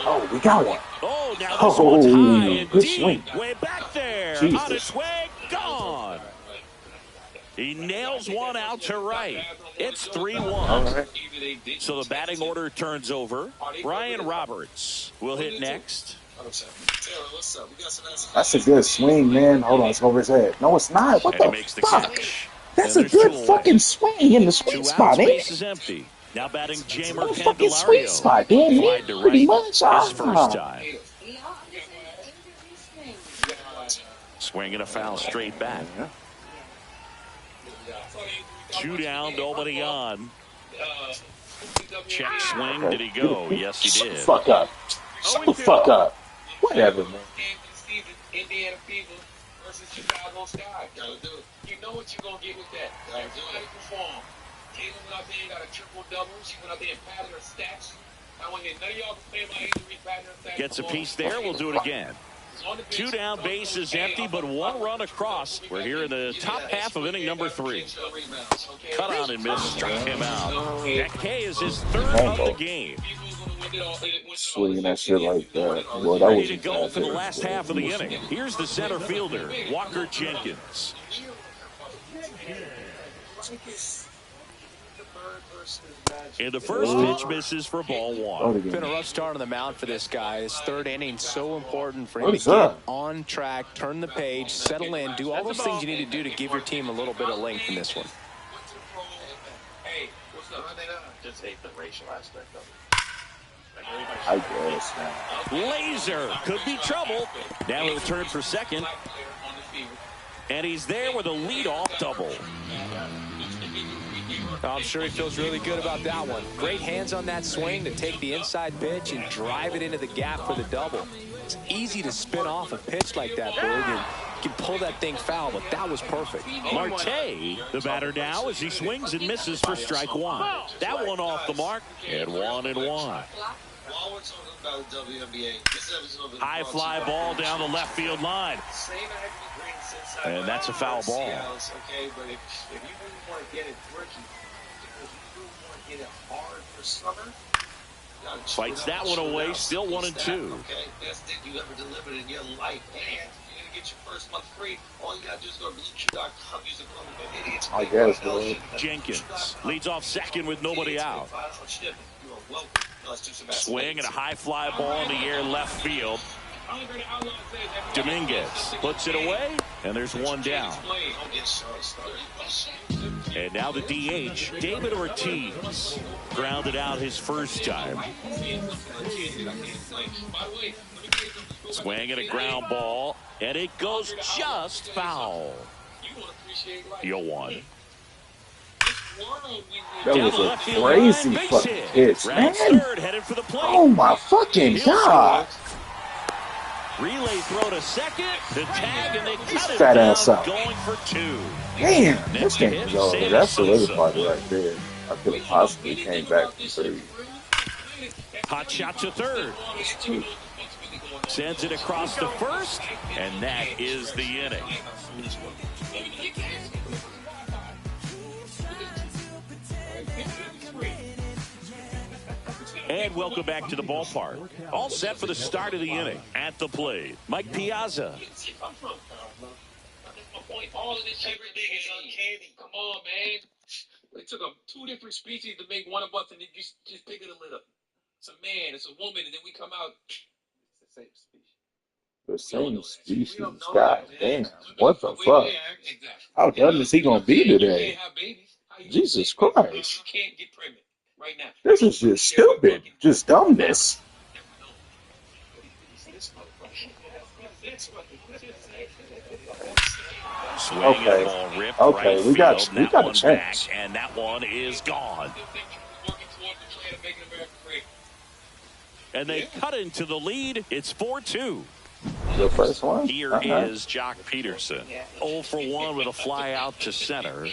Oh, we got one. Oh, now this one's high and good deep. swing. Way back there. Jesus. On its way, gone. He nails one out to right. It's 3-1. Right. So the batting order turns over. Brian Roberts will hit next. That's a good swing, man. Hold on, it's over his head. No, it's not. What And the he makes the fuck? catch. That's a good fucking swing in the sweet 2 spot, outs, man. base is empty. Now batting Jamer Fucking sweet Candelario. spot, man. Flied to Pretty right. much. His first time. Swinging a foul straight back. 2 down, nobody on. Check swing. Did he go? Yes, he Shut did. the fuck up. Shut the fuck up. Whatever, man. Indiana Fever versus Chicago Sky. You know what you're going to get with that. Everybody perform. Tatum went out there and got a triple-double. She went out there and padded her stats. I want to hear none of y'all complain about injury, padding her stats. Gets a piece there. We'll do it again. 2 down, base is empty, but 1 run across. We're here in the top half of inning number 3. Cut on and miss, struck him out. That K is his 3rd of the game. Swinging that shit like that. Boy, that Ready to was go for the last half of the inning. Here's the center fielder, Walker Jenkins. And the first pitch misses for ball 1. It's been a rough start on the mound for this guy. His 3rd inning so important for him to get on track, turn the page, settle in, do all those things you need to do to give your team a little bit of length in this one. Hey, what's up? Just hate the racial aspect of it. I guess, man. Laser could be trouble. Now he'll turn for second. And he's there with a leadoff double. I'm sure he feels really good about that one. Great hands on that swing to take the inside pitch and drive it into the gap for the double. It's easy to spin off a pitch like that, Boog, and you can pull that thing foul, but that was perfect. Marte, the batter now, as he swings and misses for strike 1. That one off the mark, and 1-1. While we're talking about the WNBA, this episode of High fly ball down the left field line. And that's a foul ball. Okay, but if you really want to get it tricky, if you really want to get it hard for summer, fights that one away, still 1-2. Okay, best thing you ever delivered in your life. And you're going to get your first month free. All you got to do is go to BlueChew.com, use the code idiots. I guess, bro. Jenkins leads off second with nobody out. Swing and a high fly ball in the air left field. Dominguez puts it away, and there's 1 down. And now the DH, David Ortiz, grounded out his first time. Swing and a ground ball, and it goes just foul. You'll one. That was a crazy fucking pitch, man. Oh my fucking god. Relay throw to second, the tag, and they cut it Fat down, ass out. going for 2. Damn, this game is over. That's solidified right there. I could have possibly came back from 3. Hot shot to third. Sends it across to first, and that is the inning. And welcome back to the ballpark. All set for the start of the inning. At the plate, Mike Piazza. All of this everything is uncanny. Come on, man. They took 2 different species to make one of us, and they just pick it a little. It's a man, it's a woman, and then we come out. It's the same species. The same species. God damn. What the fuck? How dumb is he going to be today? Jesus Christ. You can't get pregnant right now. This is just stupid. Just dumbness. Okay, we got a chance. And that one is gone. And they cut into the lead. It's 4-2. The first one? Here is Jock Peterson. 0 for 1 with a fly out to center.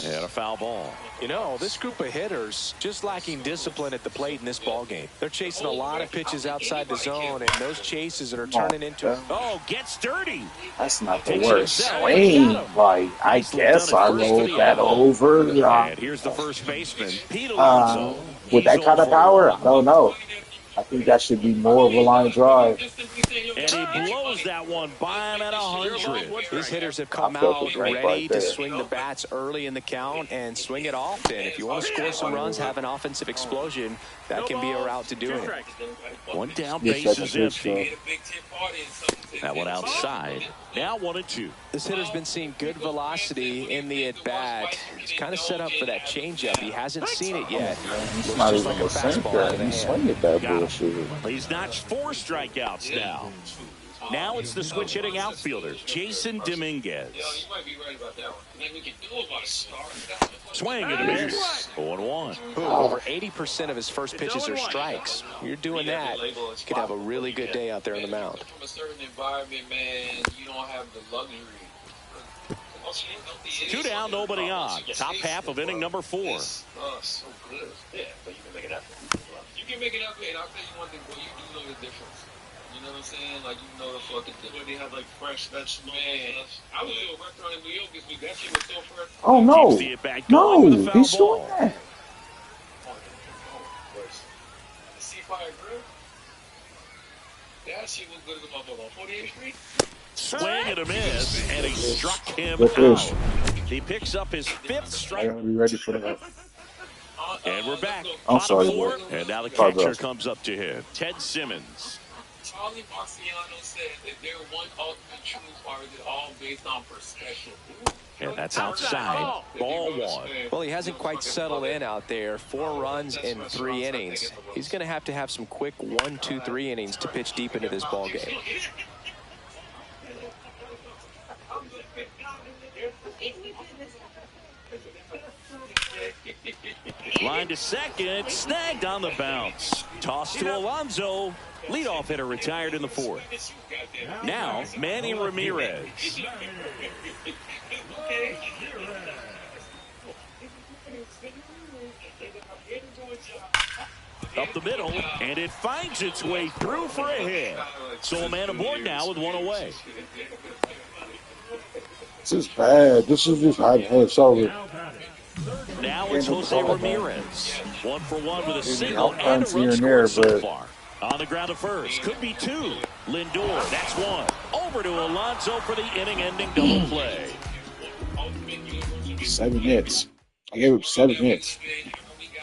And a foul ball. You know, this group of hitters just lacking discipline at the plate in this ball game. They're chasing a lot of pitches outside the zone, and those chases that are turning into... Oh, gets dirty. That's not the worst swing. Like, I guess I rolled that over. And here's the first baseman, Pete Alonso. With that kind of power, I don't know. I think that should be more of a line drive. And he blows that one by him at 100. These hitters have come out ready to swing the bats early in the count and swing it often. If you want to score some runs, have an offensive explosion, that can be a route to doing it. One down, base is empty. That one outside. Now 1-2. This hitter's been seeing good velocity in the at-bat. He's kind of set up for that changeup. He hasn't seen it yet. He's not even a sinker. He's swinging that bullshit. He's notched 4 strikeouts now. Now it's the switch hitting outfielder, Jason Dominguez. Swing and a miss. 0-1. Over 80% of his first pitches are strikes. You're doing that, you could have a really good day out there on the mound. From a certain environment, man, you don't have the luxury. 2 down, nobody on. Top half of inning number 4. So good. Yeah, but you can make it up. You can make it up, and I'll tell you one thing, boy, you do know the difference. You know what I'm saying? Like, you know the fucking thing. They have, like, fresh vegetables. Man, I was at a restaurant in New York this week. That shit was so fresh. Oh, no. No, he's doing that. Seafire Grill? That shit was good as a motherfucker on 48th Street. Swing and a miss, and he struck him out. He picks up his 5th strike. I gotta be ready for that. And we're back. I'm sorry, boy. And now the catcher comes up to him, Ted Simmons. Charlie Marciano said that their one ultimate truth are all based on perspective. And that's outside. Ball 1. Well, he hasn't quite settled in out there. 4 runs in 3 innings. He's going to have some quick 1, 2, 3 innings to pitch deep into this ball game. Line to second, snagged on the bounce. Toss to Alonso. Leadoff hitter retired in the 4th. Now, Manny Ramirez. Up the middle, and it finds its way through for a hit. So a man aboard now with 1 away. This is bad. This is just hard. It's over. Now it's Jose Ramirez. 1 for 1 with a single and a run here scored so but far. On the ground to first. Could be 2. Lindor, that's 1. Over to Alonso for the inning-ending double play. 7 hits. I gave him 7 hits.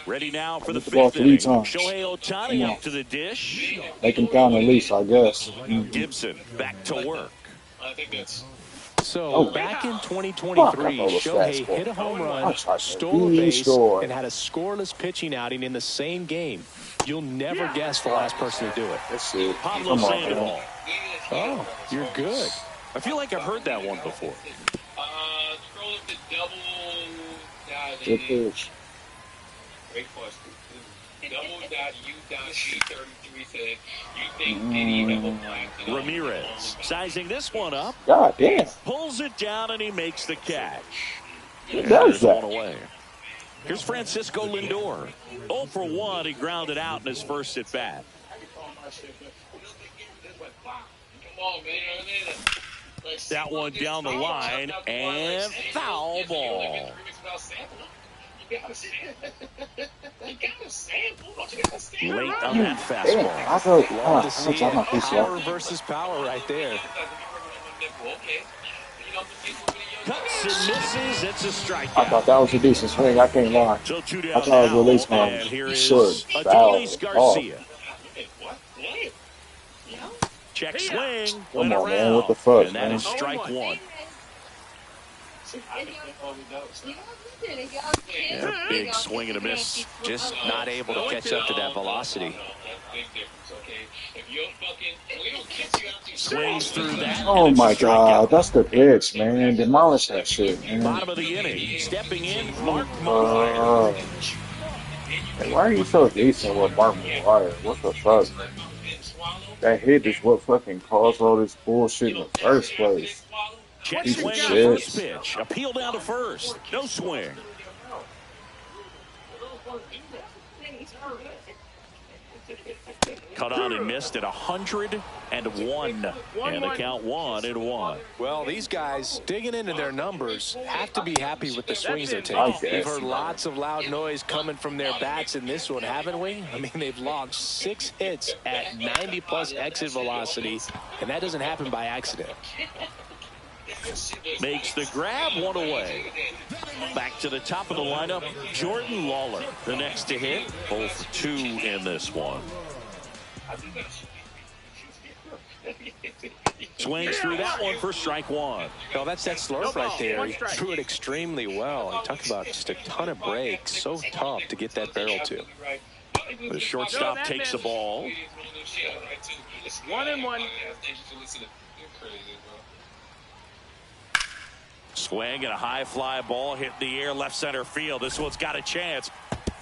Ready now for the ball 5th three inning. times. Shohei Ohtani up to the dish. Make him count at least, I guess. Gibson back to work. I think that's... So, back in 2023, Shohei hit a home run, stole a base, and had a scoreless pitching outing in the same game. You'll never guess the last person to do it. Let's see. Pablo Sandoval. Oh, you're good. I feel like I've heard that one before. Scroll up to double... Good pitch. Great question. Double.u.c33 said, you think did he have a black? Ramirez sizing this one up. God damn. Pulls it down and he makes the catch. Who does that? One away. Here's Francisco Lindor. 0 for 1. He grounded out in his first at bat. Come on, man. That one down the line and foul ball. Late on that fastball. Love to see it. Power versus power right there. Cuts and misses. It's a strikeout. I thought that was a decent swing. I can't lie. So 2 down I thought it was now. released And here is short. Adolis Foul. Garcia. Check swing. Come Went on, man. around. What the fuck, And that man? is strike 1. Yeah, big swing and a miss. Just not able to catch up to that velocity. Swings through that. Oh my God, that's the pitch, man. Demolish that shit, man. Bottom of the inning. Stepping in, Mark McGwire. Hey, why are you so decent with Mark McGwire? What the fuck? That hit is what fucking caused all this bullshit in the first place. Check Piece of swing on the first shit. pitch. Appeal down to first. No swing. Cut on and missed at 101. And the count 1-1. Well, these guys digging into their numbers have to be happy with the swings they're taking. We've heard lots of loud noise coming from their bats in this one, haven't we? I mean, they've logged 6 hits at 90+ exit velocity, and that doesn't happen by accident. Makes the grab, 1 away. Back to the top of the lineup, Jordan Lawler, the next to hit. 0 for 2 in this one. Swings through that one for strike 1. Oh, that's that slurp right there. He threw it extremely well. He talked about just a ton of breaks. So tough to get that barrel to. The shortstop takes the ball. 1-1. Swing and a high fly ball hit in the air, left center field. This one's got a chance.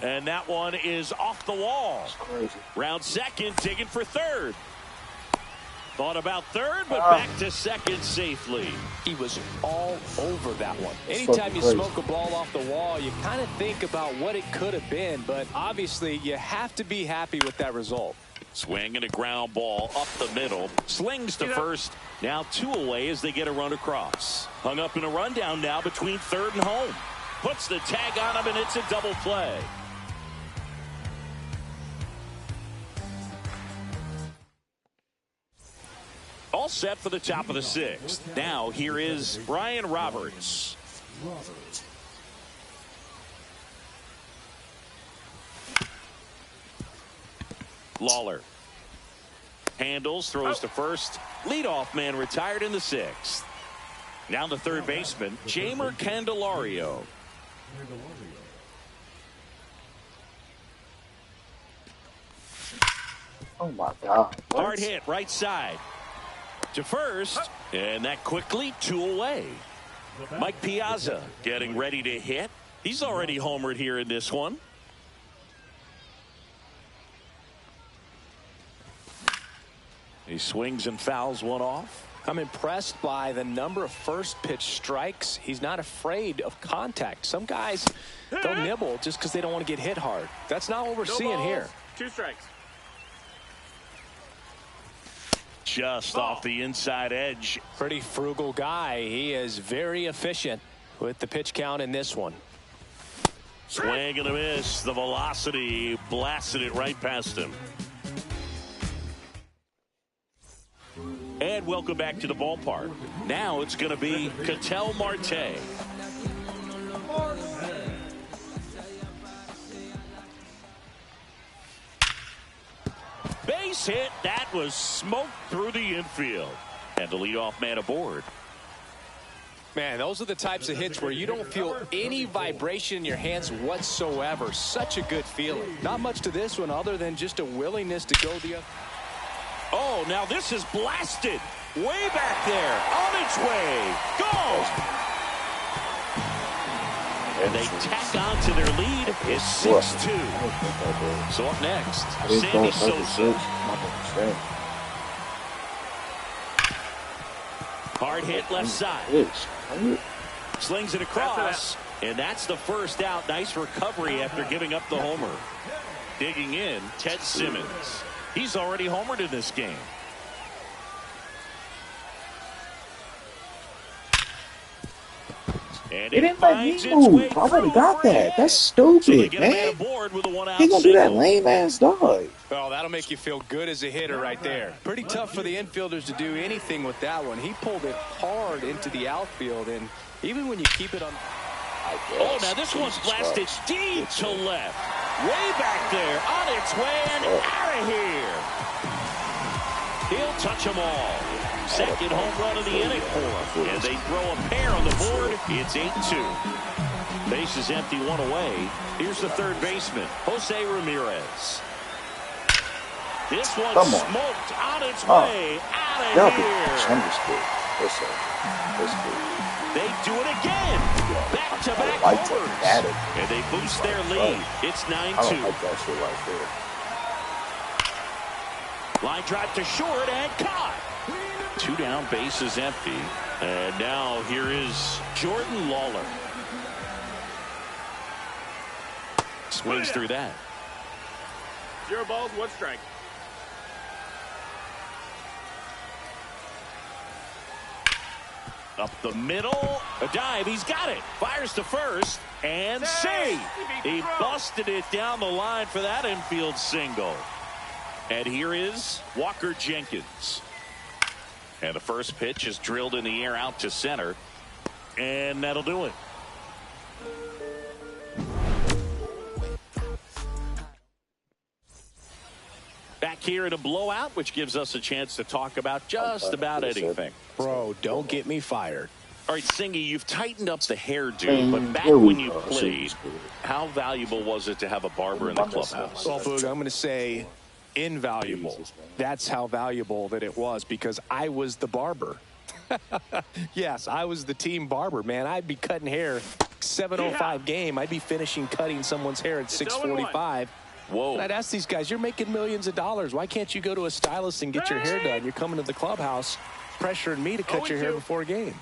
And that one is off the wall. Round second, digging for third. Thought about third, but back to second safely. He was all over that one. Anytime you smoke a ball off the wall, you kind of think about what it could have been, but obviously you have to be happy with that result. Swing and a ground ball up the middle. Slings to first. Now 2 away as they get a run across. Hung up in a rundown now between third and home. Puts the tag on him, and it's a double play. All set for the top of the 6th. Now here is Brian Roberts. Lawler handles, throws to first. Leadoff man retired in the 6th. Now the third baseman, Jamer Candelario. Oh my God. What? Hard hit right side to first, and that quickly 2 away. Mike Piazza getting ready to hit. He's already homered here in this one. He swings and fouls one off. I'm impressed by the number of first pitch strikes. He's not afraid of contact. Some guys, they'll nibble just because they don't want to get hit hard. That's not what we're seeing here. 2 strikes. Just off the inside edge. Pretty frugal guy. He is very efficient with the pitch count in this one. Swing and a miss. The velocity blasted it right past him. And welcome back to the ballpark. Now it's going to be Ketel Marte. Base hit. That was smoked through the infield. And the leadoff man aboard. Man, those are the types of hits where you don't feel any vibration in your hands whatsoever. Such a good feeling. Not much to this one other than just a willingness to go the other. Oh, now this is blasted. Way back there. On its way. Goes. And they tack on to their lead. It's 6-2. So up next, Sammy Sosa. Hard hit left side. Slings it across. And that's the first out. Nice recovery after giving up the homer. Digging in, Ted Simmons. He's already homered in this game. And He didn't let me move. I would have got that. That's stupid, So man. He gonna do that lame ass dog. Well, that'll make you feel good as a hitter right there. Pretty tough for the infielders to do anything with that one. He pulled it hard into the outfield, and even when you keep it on. Oh, now this one's blasted deep to left. Way back there, on its way and out of here. He'll touch them all. Second home run of the inning for him. And they throw a pair on the board. It's 8-2. Base is empty, 1 away. Here's the third baseman, Jose Ramirez. This one smoked on its way out of here. They do it again. Back-to-back homers. And they boost their lead. It's 9-2. Line drive to short and caught. 2 down, bases empty. And now here is Jordan Lawler. Swings through that. 0 balls, 1 strike. Up the middle, a dive, he's got it. Fires to first, and save. He busted it down the line for that infield single. And here is Walker Jenkins. And the first pitch is drilled in the air out to center. And that'll do it. Back here in a blowout, which gives us a chance to talk about just about anything. Bro, don't get me fired. All right, Singy, you've tightened up the hairdo, but back when you played, how valuable was it to have a barber in the clubhouse? Well, Boog, I'm going to say invaluable. That's how valuable that it was, because I was the barber. Yes, I was the team barber, man. I'd be cutting hair 7:05 game. I'd be finishing cutting someone's hair at 6:45. Whoa. And I'd ask these guys, you're making millions of dollars. Why can't you go to a stylist and get your hair done? You're coming to the clubhouse pressuring me to cut your hair before a game.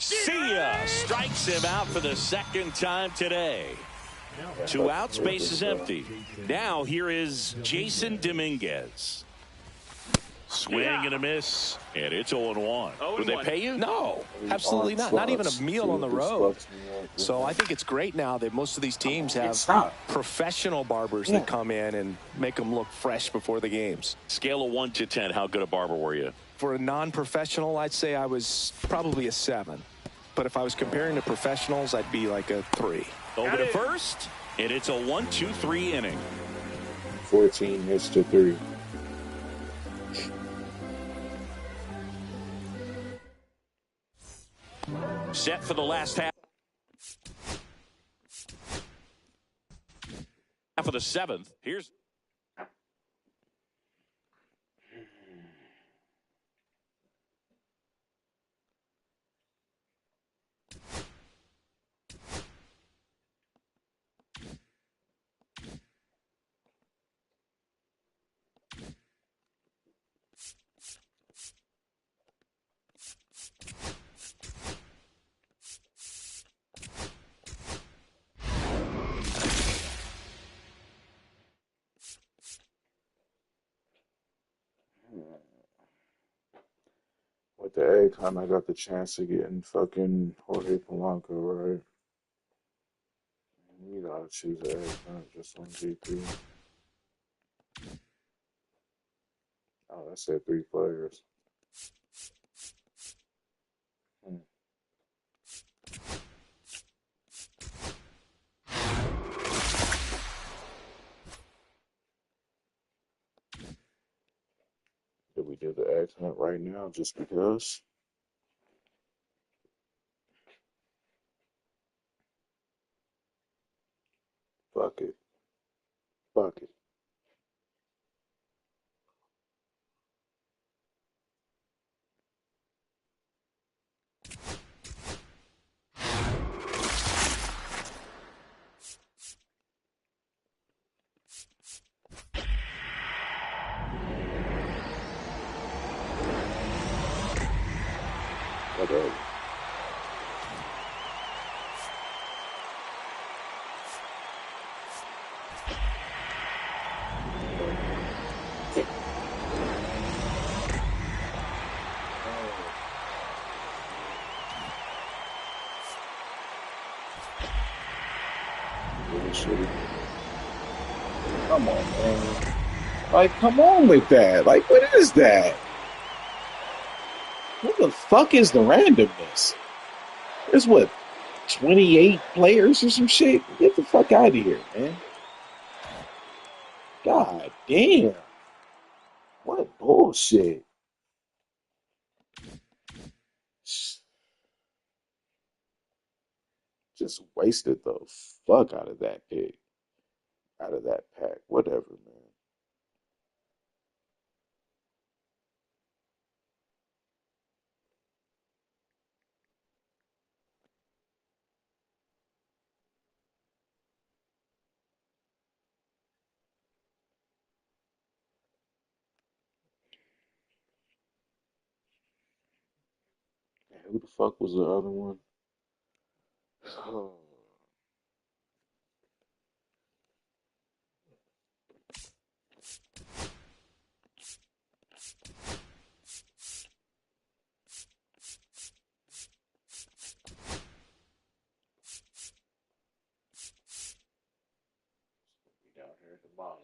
See ya. Strikes him out for the second time today. 2 outs, base is empty. Now here is Jason Dominguez. Swing and a miss, and it's 0-1. Would they pay you? No, absolutely not. Not even a meal on the road. So I think it's great now that most of these teams have professional barbers that come in and make them look fresh before the games. Scale of 1 to 10, how good a barber were you? For a non-professional, I'd say I was probably a 7. But if I was comparing to professionals, I'd be like a 3. Over to first, and it's a 1-2-3 inning. 14 hits to 3. Set for the last half of the 7th. Here's With the egg hunt, I got the chance to get in fucking Jorge Polanco, right? You gotta choose the egg hunt just on GP. Oh, that said 3 players. Did we do the egg hunt right now just because? Fuck it. Fuck it. Whatever. Come on, man. Like, come on with that. Like, what is that? What the fuck is the randomness? There's what, 28 players or some shit? Get the fuck out of here, man. God damn. What bullshit. Just wasted the fuck out of that pick. Out of that pack. Whatever, man. Who the fuck was the other one? Down here at the bottom.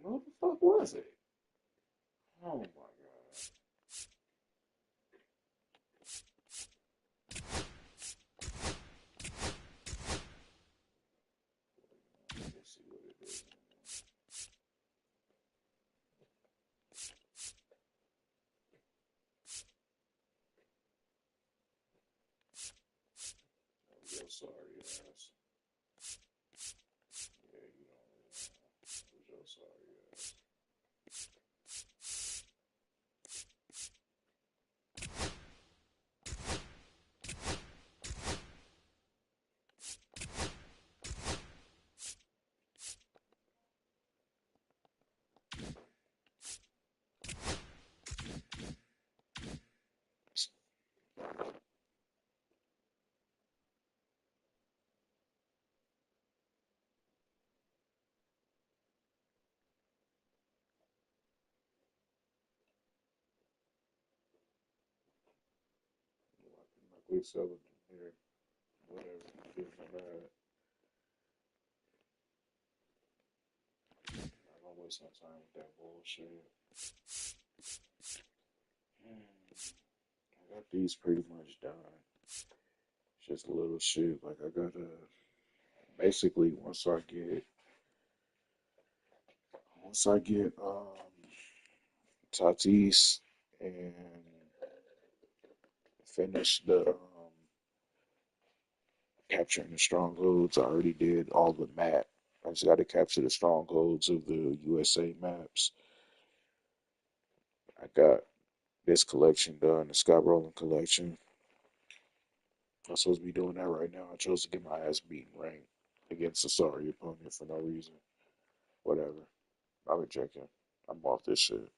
What the fuck was it? Oh my god. Let's see what it is. Oh, yo, sorry ass. Yeah, you don't really know. Yo, sorry ass. Like we celebrating here. Whatever. Give me that. I don't waste my time with that bullshit. I got these pretty much done. Just a little shit. Like I gotta basically once I get Tatis and finish the capturing the strongholds. I already did all the map. I just got to capture the strongholds of the USA maps. I got this collection done, the Scott Rowland collection. I'm supposed to be doing that right now. I chose to get my ass beaten ranked against a sorry opponent for no reason. Whatever. I've been checking. I'm off this shit.